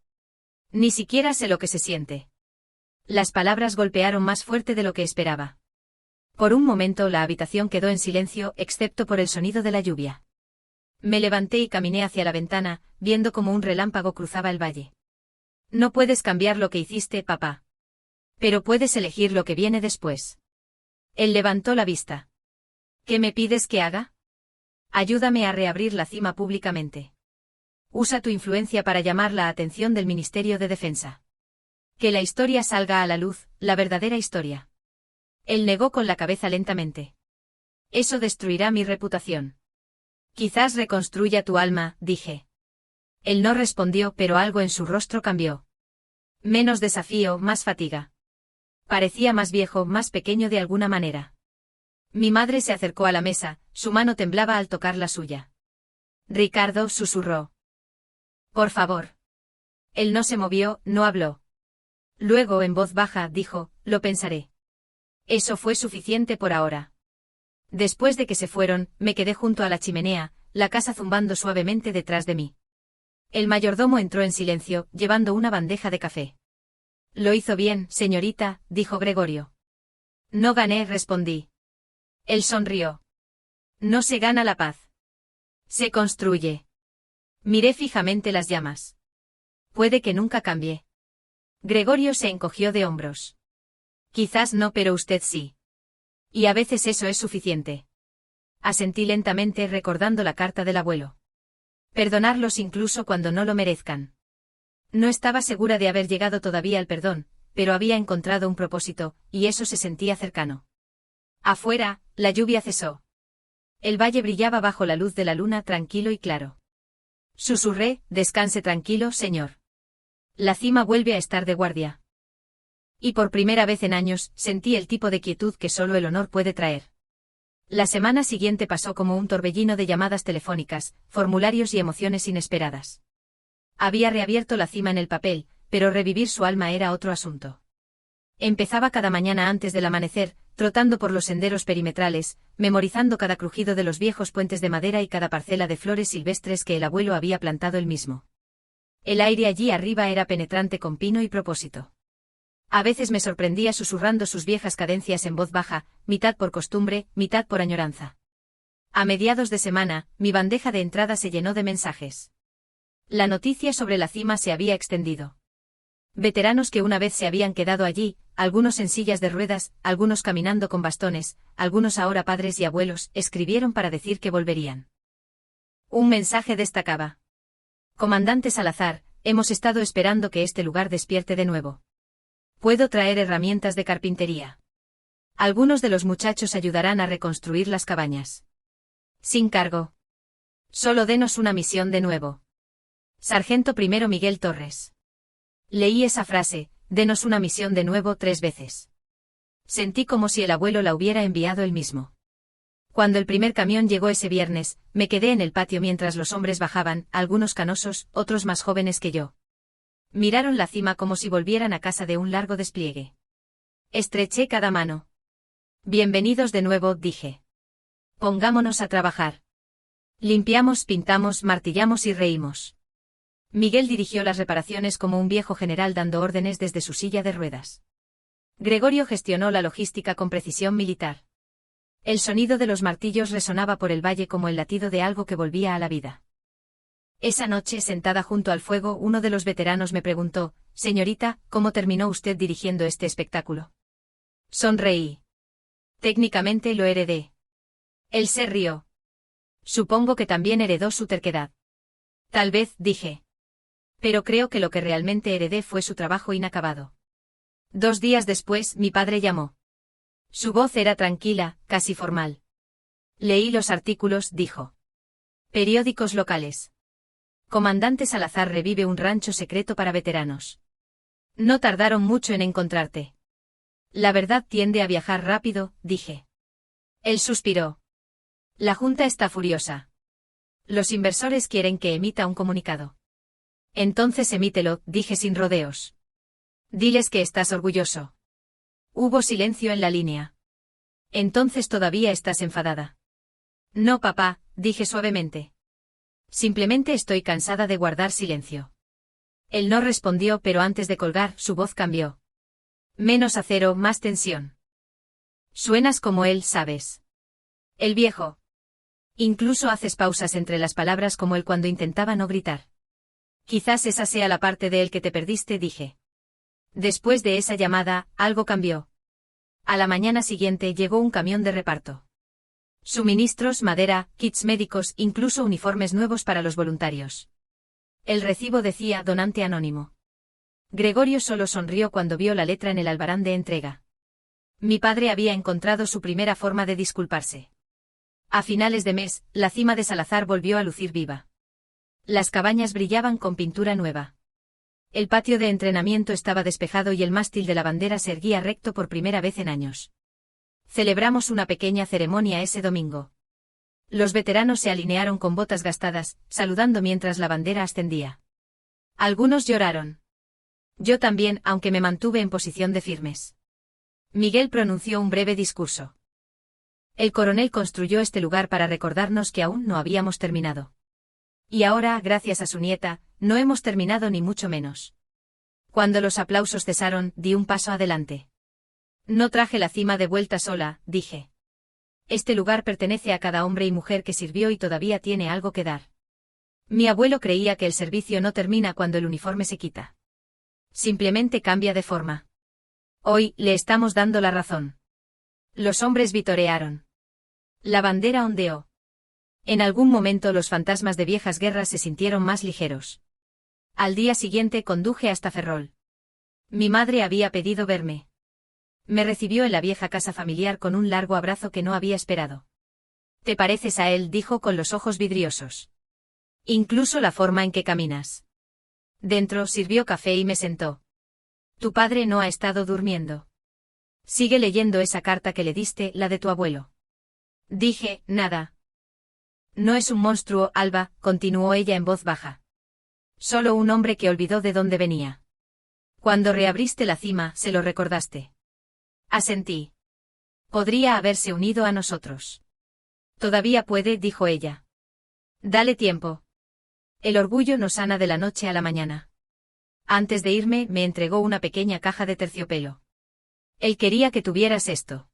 Ni siquiera sé lo que se siente. Las palabras golpearon más fuerte de lo que esperaba. Por un momento la habitación quedó en silencio, excepto por el sonido de la lluvia. Me levanté y caminé hacia la ventana, viendo cómo un relámpago cruzaba el valle. No puedes cambiar lo que hiciste, papá. Pero puedes elegir lo que viene después. Él levantó la vista. ¿Qué me pides que haga? Ayúdame a reabrir la cima públicamente. Usa tu influencia para llamar la atención del Ministerio de Defensa. Que la historia salga a la luz, la verdadera historia. Él negó con la cabeza lentamente. Eso destruirá mi reputación. Quizás reconstruya tu alma, dije. Él no respondió, pero algo en su rostro cambió. Menos desafío, más fatiga. Parecía más viejo, más pequeño de alguna manera. Mi madre se acercó a la mesa, su mano temblaba al tocar la suya. Ricardo, susurró. Por favor. Él no se movió, no habló. Luego, en voz baja, dijo, lo pensaré. Eso fue suficiente por ahora. Después de que se fueron, me quedé junto a la chimenea, la casa zumbando suavemente detrás de mí. El mayordomo entró en silencio, llevando una bandeja de café. Lo hizo bien, señorita, dijo Gregorio. No gané, respondí. Él sonrió. No se gana la paz. Se construye. Miré fijamente las llamas. Puede que nunca cambie. Gregorio se encogió de hombros. Quizás no, pero usted sí. Y a veces eso es suficiente. Asentí lentamente recordando la carta del abuelo. Perdonarlos incluso cuando no lo merezcan. No estaba segura de haber llegado todavía al perdón, pero había encontrado un propósito, y eso se sentía cercano. Afuera, la lluvia cesó. El valle brillaba bajo la luz de la luna tranquilo y claro. Susurré, descanse tranquilo, señor. La cima vuelve a estar de guardia. Y por primera vez en años, sentí el tipo de quietud que solo el honor puede traer. La semana siguiente pasó como un torbellino de llamadas telefónicas, formularios y emociones inesperadas. Había reabierto la cima en el papel, pero revivir su alma era otro asunto. Empezaba cada mañana antes del amanecer, trotando por los senderos perimetrales, memorizando cada crujido de los viejos puentes de madera y cada parcela de flores silvestres que el abuelo había plantado él mismo. El aire allí arriba era penetrante con pino y propósito. A veces me sorprendía susurrando sus viejas cadencias en voz baja, mitad por costumbre, mitad por añoranza. A mediados de semana, mi bandeja de entrada se llenó de mensajes. La noticia sobre la cima se había extendido. Veteranos que una vez se habían quedado allí, algunos en sillas de ruedas, algunos caminando con bastones, algunos ahora padres y abuelos, escribieron para decir que volverían. Un mensaje destacaba. Comandante Salazar, hemos estado esperando que este lugar despierte de nuevo. Puedo traer herramientas de carpintería. Algunos de los muchachos ayudarán a reconstruir las cabañas. Sin cargo. Solo denos una misión de nuevo. Sargento primero Miguel Torres. Leí esa frase, denos una misión de nuevo 3 veces. Sentí como si el abuelo la hubiera enviado él mismo. Cuando el primer camión llegó ese viernes, me quedé en el patio mientras los hombres bajaban, algunos canosos, otros más jóvenes que yo. Miraron la cima como si volvieran a casa de un largo despliegue. Estreché cada mano. Bienvenidos de nuevo, dije. Pongámonos a trabajar. Limpiamos, pintamos, martillamos y reímos. Miguel dirigió las reparaciones como un viejo general dando órdenes desde su silla de ruedas. Gregorio gestionó la logística con precisión militar. El sonido de los martillos resonaba por el valle como el latido de algo que volvía a la vida. Esa noche, sentada junto al fuego, uno de los veteranos me preguntó, «Señorita, ¿cómo terminó usted dirigiendo este espectáculo?» Sonreí. Técnicamente lo heredé. Él se rió. Supongo que también heredó su terquedad. Tal vez, dije. Pero creo que lo que realmente heredé fue su trabajo inacabado. 2 días después, mi padre llamó. Su voz era tranquila, casi formal. Leí los artículos, dijo. Periódicos locales. Comandante Salazar revive un rancho secreto para veteranos. No tardaron mucho en encontrarte. La verdad tiende a viajar rápido, dije. Él suspiró. La Junta está furiosa. Los inversores quieren que emita un comunicado. Entonces emítelo, dije sin rodeos. Diles que estás orgulloso. Hubo silencio en la línea. Entonces todavía estás enfadada. No, papá, dije suavemente. Simplemente estoy cansada de guardar silencio. Él no respondió, pero antes de colgar, su voz cambió. Menos acero, más tensión. Suenas como él, ¿sabes? El viejo. Incluso haces pausas entre las palabras como él cuando intentaba no gritar. Quizás esa sea la parte de él que te perdiste, dije. Después de esa llamada, algo cambió. A la mañana siguiente llegó un camión de reparto. Suministros, madera, kits médicos, incluso uniformes nuevos para los voluntarios. El recibo decía donante anónimo. Gregorio solo sonrió cuando vio la letra en el albarán de entrega. Mi padre había encontrado su primera forma de disculparse. A finales de mes, la cima de Salazar volvió a lucir viva. Las cabañas brillaban con pintura nueva. El patio de entrenamiento estaba despejado y el mástil de la bandera se erguía recto por primera vez en años. Celebramos una pequeña ceremonia ese domingo. Los veteranos se alinearon con botas gastadas, saludando mientras la bandera ascendía. Algunos lloraron. Yo también, aunque me mantuve en posición de firmes. Miguel pronunció un breve discurso. El coronel construyó este lugar para recordarnos que aún no habíamos terminado. Y ahora, gracias a su nieta, no hemos terminado ni mucho menos. Cuando los aplausos cesaron, di un paso adelante. No traje la cima de vuelta sola, dije. Este lugar pertenece a cada hombre y mujer que sirvió y todavía tiene algo que dar. Mi abuelo creía que el servicio no termina cuando el uniforme se quita. Simplemente cambia de forma. Hoy le estamos dando la razón. Los hombres vitorearon. La bandera ondeó. En algún momento los fantasmas de viejas guerras se sintieron más ligeros. Al día siguiente conduje hasta Ferrol. Mi madre había pedido verme. Me recibió en la vieja casa familiar con un largo abrazo que no había esperado. «Te pareces a él», dijo con los ojos vidriosos. «Incluso la forma en que caminas». Dentro sirvió café y me sentó. «Tu padre no ha estado durmiendo. Sigue leyendo esa carta que le diste, la de tu abuelo». Dije, «Nada». «No es un monstruo, Alba», continuó ella en voz baja. «Solo un hombre que olvidó de dónde venía. Cuando reabriste la cima, se lo recordaste». Asentí. «Podría haberse unido a nosotros». «Todavía puede», dijo ella. «Dale tiempo. El orgullo no sana de la noche a la mañana». Antes de irme, me entregó una pequeña caja de terciopelo. «Él quería que tuvieras esto».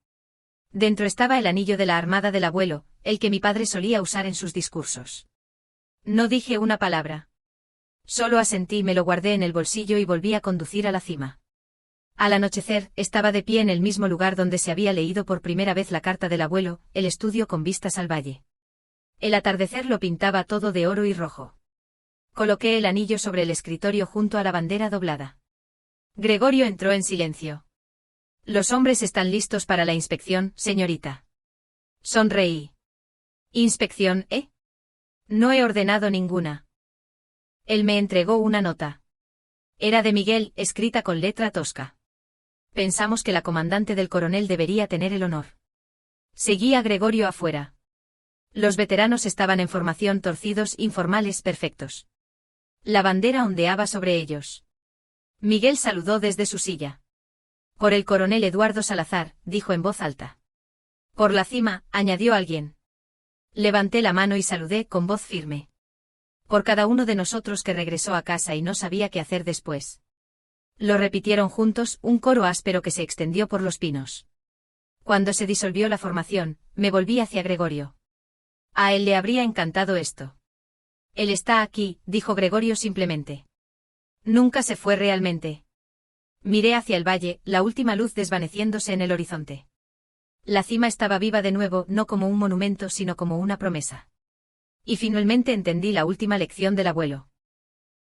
Dentro estaba el anillo de la armada del abuelo, el que mi padre solía usar en sus discursos. No dije una palabra. Solo asentí, me lo guardé en el bolsillo y volví a conducir a la cima. Al anochecer, estaba de pie en el mismo lugar donde se había leído por primera vez la carta del abuelo, el estudio con vistas al valle. El atardecer lo pintaba todo de oro y rojo. Coloqué el anillo sobre el escritorio junto a la bandera doblada. Gregorio entró en silencio. «Los hombres están listos para la inspección, señorita». Sonreí. «¿Inspección, No he ordenado ninguna». Él me entregó una nota. Era de Miguel, escrita con letra tosca. «Pensamos que la comandante del coronel debería tener el honor». Seguí a Gregorio afuera. Los veteranos estaban en formación, torcidos, informales, perfectos. La bandera ondeaba sobre ellos. Miguel saludó desde su silla. «Por el coronel Eduardo Salazar», dijo en voz alta. «Por la cima», añadió alguien. Levanté la mano y saludé con voz firme. «Por cada uno de nosotros que regresó a casa y no sabía qué hacer después». Lo repitieron juntos, un coro áspero que se extendió por los pinos. Cuando se disolvió la formación, me volví hacia Gregorio. A él le habría encantado esto. «Él está aquí», dijo Gregorio simplemente. «Nunca se fue realmente». Miré hacia el valle, la última luz desvaneciéndose en el horizonte. La cima estaba viva de nuevo, no como un monumento sino como una promesa. Y finalmente entendí la última lección del abuelo.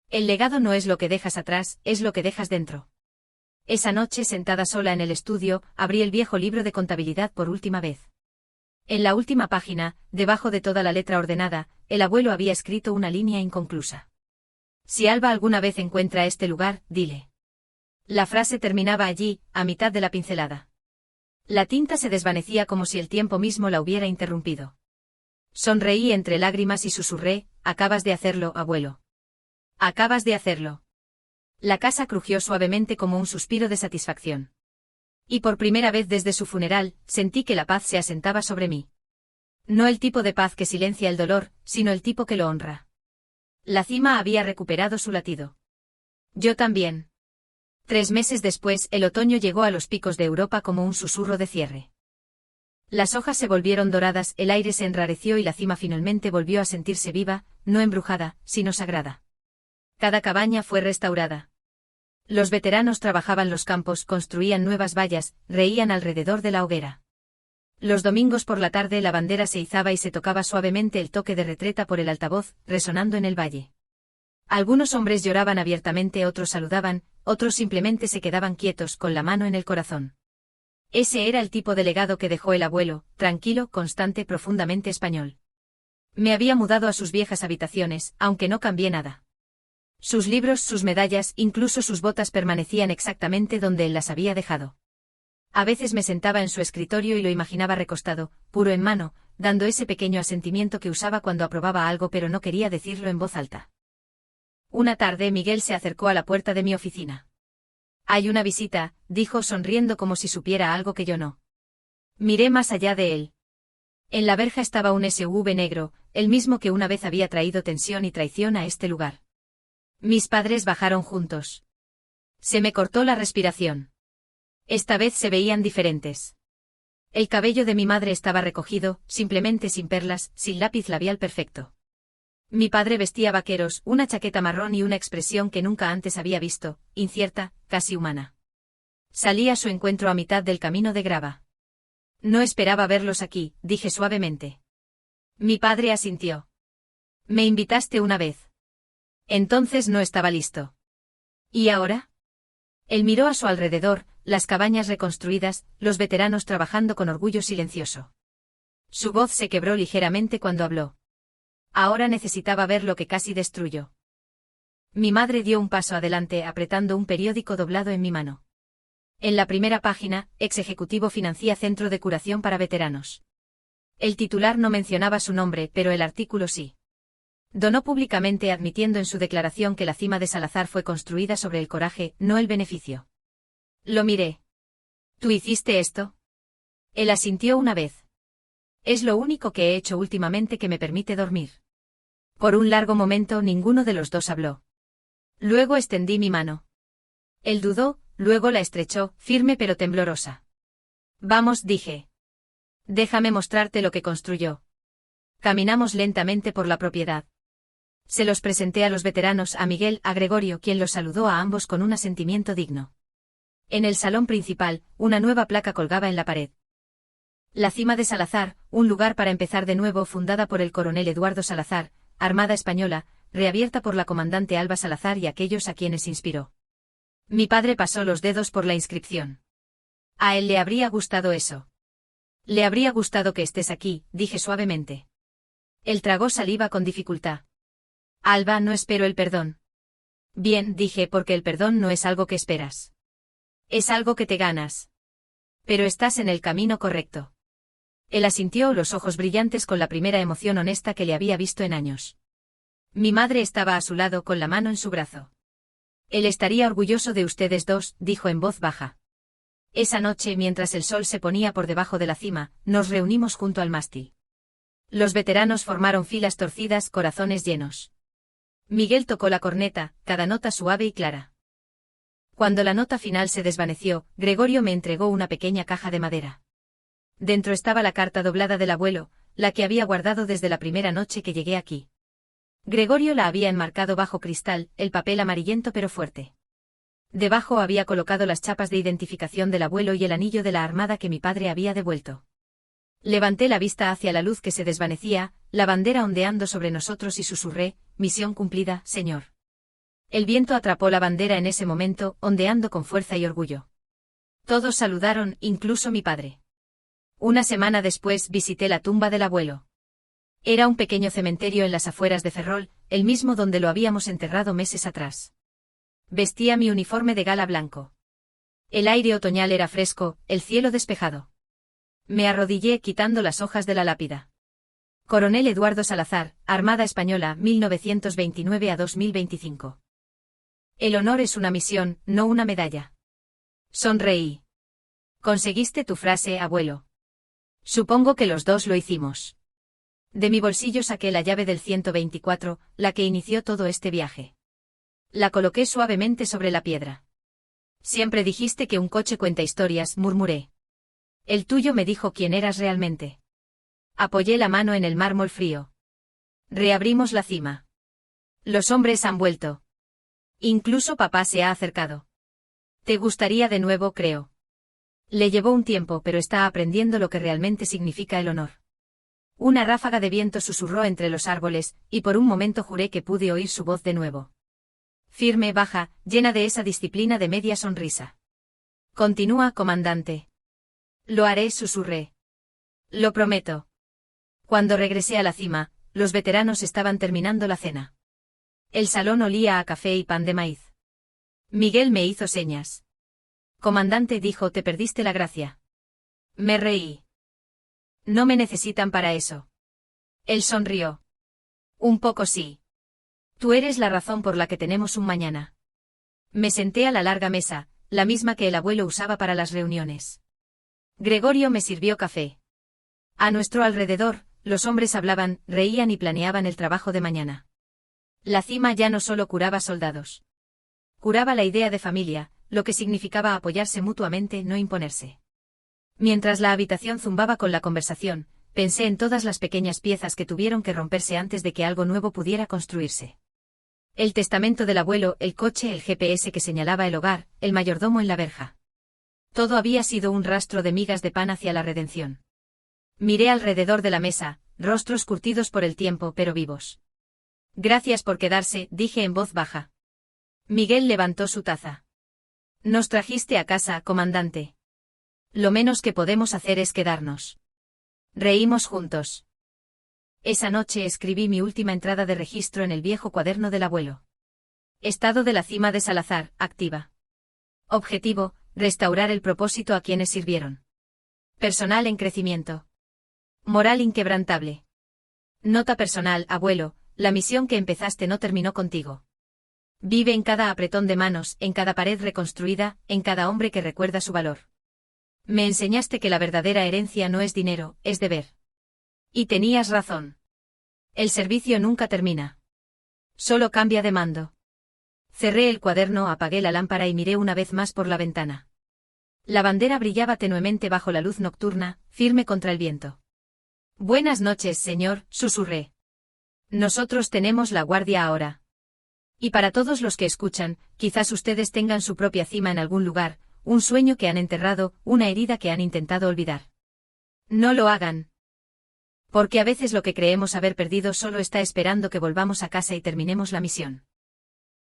El legado no es lo que dejas atrás, es lo que dejas dentro. Esa noche, sentada sola en el estudio, abrí el viejo libro de contabilidad por última vez. En la última página, debajo de toda la letra ordenada, el abuelo había escrito una línea inconclusa. «Si Alba alguna vez encuentra este lugar, dile». La frase terminaba allí, a mitad de la pincelada. La tinta se desvanecía como si el tiempo mismo la hubiera interrumpido. Sonreí entre lágrimas y susurré, «Acabas de hacerlo, abuelo. Acabas de hacerlo». La casa crujió suavemente como un suspiro de satisfacción. Y por primera vez desde su funeral, sentí que la paz se asentaba sobre mí. No el tipo de paz que silencia el dolor, sino el tipo que lo honra. La cima había recuperado su latido. Yo también. 3 meses después, el otoño llegó a los picos de Europa como un susurro de cierre. Las hojas se volvieron doradas, el aire se enrareció y la cima finalmente volvió a sentirse viva, no embrujada, sino sagrada. Cada cabaña fue restaurada. Los veteranos trabajaban los campos, construían nuevas vallas, reían alrededor de la hoguera. Los domingos por la tarde la bandera se izaba y se tocaba suavemente el toque de retreta por el altavoz, resonando en el valle. Algunos hombres lloraban abiertamente, otros saludaban, otros simplemente se quedaban quietos con la mano en el corazón. Ese era el tipo de legado que dejó el abuelo, tranquilo, constante, profundamente español. Me había mudado a sus viejas habitaciones, aunque no cambié nada. Sus libros, sus medallas, incluso sus botas permanecían exactamente donde él las había dejado. A veces me sentaba en su escritorio y lo imaginaba recostado, puro en mano, dando ese pequeño asentimiento que usaba cuando aprobaba algo pero no quería decirlo en voz alta. Una tarde Miguel se acercó a la puerta de mi oficina. «Hay una visita», dijo sonriendo como si supiera algo que yo no. Miré más allá de él. En la verja estaba un SUV negro, el mismo que una vez había traído tensión y traición a este lugar. Mis padres bajaron juntos. Se me cortó la respiración. Esta vez se veían diferentes. El cabello de mi madre estaba recogido, simplemente sin perlas, sin lápiz labial perfecto. Mi padre vestía vaqueros, una chaqueta marrón y una expresión que nunca antes había visto, incierta, casi humana. Salí a su encuentro a mitad del camino de grava. No esperaba verlos aquí, dije suavemente. Mi padre asintió. Me invitaste una vez. Entonces no estaba listo. ¿Y ahora? Él miró a su alrededor, las cabañas reconstruidas, los veteranos trabajando con orgullo silencioso. Su voz se quebró ligeramente cuando habló. Ahora necesitaba ver lo que casi destruyó. Mi madre dio un paso adelante apretando un periódico doblado en mi mano. En la primera página, ex ejecutivo financia centro de curación para veteranos. El titular no mencionaba su nombre, pero el artículo sí. Donó públicamente admitiendo en su declaración que la cima de Salazar fue construida sobre el coraje, no el beneficio. Lo miré. ¿Tú hiciste esto? Él asintió una vez. Es lo único que he hecho últimamente que me permite dormir. Por un largo momento ninguno de los dos habló. Luego extendí mi mano. Él dudó, luego la estrechó, firme pero temblorosa. Vamos, dije. Déjame mostrarte lo que construyó. Caminamos lentamente por la propiedad. Se los presenté a los veteranos, a Miguel, a Gregorio, quien los saludó a ambos con un asentimiento digno. En el salón principal, una nueva placa colgaba en la pared. La cima de Salazar, un lugar para empezar de nuevo, fundada por el coronel Eduardo Salazar, Armada Española, reabierta por la comandante Alba Salazar y aquellos a quienes inspiró. Mi padre pasó los dedos por la inscripción. A él le habría gustado eso. Le habría gustado que estés aquí, dije suavemente. Él tragó saliva con dificultad. Alba, no espero el perdón. Bien, dije, porque el perdón no es algo que esperas. Es algo que te ganas. Pero estás en el camino correcto. Él asintió, los ojos brillantes con la primera emoción honesta que le había visto en años. Mi madre estaba a su lado con la mano en su brazo. Él estaría orgulloso de ustedes dos, dijo en voz baja. Esa noche, mientras el sol se ponía por debajo de la cima, nos reunimos junto al mástil. Los veteranos formaron filas torcidas, corazones llenos. Miguel tocó la corneta, cada nota suave y clara. Cuando la nota final se desvaneció, Gregorio me entregó una pequeña caja de madera. Dentro estaba la carta doblada del abuelo, la que había guardado desde la primera noche que llegué aquí. Gregorio la había enmarcado bajo cristal, el papel amarillento pero fuerte. Debajo había colocado las chapas de identificación del abuelo y el anillo de la armada que mi padre había devuelto. Levanté la vista hacia la luz que se desvanecía, la bandera ondeando sobre nosotros y susurré, misión cumplida, señor. El viento atrapó la bandera en ese momento, ondeando con fuerza y orgullo. Todos saludaron, incluso mi padre. Una semana después visité la tumba del abuelo. Era un pequeño cementerio en las afueras de Ferrol, el mismo donde lo habíamos enterrado meses atrás. Vestía mi uniforme de gala blanco. El aire otoñal era fresco, el cielo despejado. Me arrodillé quitando las hojas de la lápida. Coronel Eduardo Salazar, Armada Española, 1929 a 2025. El honor es una misión, no una medalla. Sonreí. Conseguiste tu frase, abuelo. Supongo que los dos lo hicimos. De mi bolsillo saqué la llave del 124, la que inició todo este viaje. La coloqué suavemente sobre la piedra. Siempre dijiste que un coche cuenta historias, murmuré. El tuyo me dijo quién eras realmente. Apoyé la mano en el mármol frío. Reabrimos la cima. Los hombres han vuelto. Incluso papá se ha acercado. Te gustaría de nuevo, creo. Le llevó un tiempo, pero está aprendiendo lo que realmente significa el honor. Una ráfaga de viento susurró entre los árboles, y por un momento juré que pude oír su voz de nuevo. Firme, baja, llena de esa disciplina de media sonrisa. Continúa, comandante. Lo haré, susurré. Lo prometo. Cuando regresé a la cima, los veteranos estaban terminando la cena. El salón olía a café y pan de maíz. Miguel me hizo señas. Comandante, dijo, te perdiste la gracia. Me reí. No me necesitan para eso. Él sonrió. Un poco sí. Tú eres la razón por la que tenemos un mañana. Me senté a la larga mesa, la misma que el abuelo usaba para las reuniones. Gregorio me sirvió café. A nuestro alrededor, los hombres hablaban, reían y planeaban el trabajo de mañana. La cima ya no solo curaba soldados. Curaba la idea de familia, lo que significaba apoyarse mutuamente, no imponerse. Mientras la habitación zumbaba con la conversación, pensé en todas las pequeñas piezas que tuvieron que romperse antes de que algo nuevo pudiera construirse. El testamento del abuelo, el coche, el GPS que señalaba el hogar, el mayordomo en la verja. Todo había sido un rastro de migas de pan hacia la redención. Miré alrededor de la mesa, rostros curtidos por el tiempo pero vivos. Gracias por quedarse, dije en voz baja. Miguel levantó su taza. Nos trajiste a casa, comandante. Lo menos que podemos hacer es quedarnos. Reímos juntos. Esa noche escribí mi última entrada de registro en el viejo cuaderno del abuelo. Estado de la cima de Salazar, activa. Objetivo, restaurar el propósito a quienes sirvieron. Personal en crecimiento. Moral inquebrantable. Nota personal, abuelo, la misión que empezaste no terminó contigo. Vive en cada apretón de manos, en cada pared reconstruida, en cada hombre que recuerda su valor. Me enseñaste que la verdadera herencia no es dinero, es deber. Y tenías razón. El servicio nunca termina. Solo cambia de mando. Cerré el cuaderno, apagué la lámpara y miré una vez más por la ventana. La bandera brillaba tenuemente bajo la luz nocturna, firme contra el viento. Buenas noches, señor, susurré. Nosotros tenemos la guardia ahora. Y para todos los que escuchan, quizás ustedes tengan su propia cima en algún lugar, un sueño que han enterrado, una herida que han intentado olvidar. No lo hagan. Porque a veces lo que creemos haber perdido solo está esperando que volvamos a casa y terminemos la misión.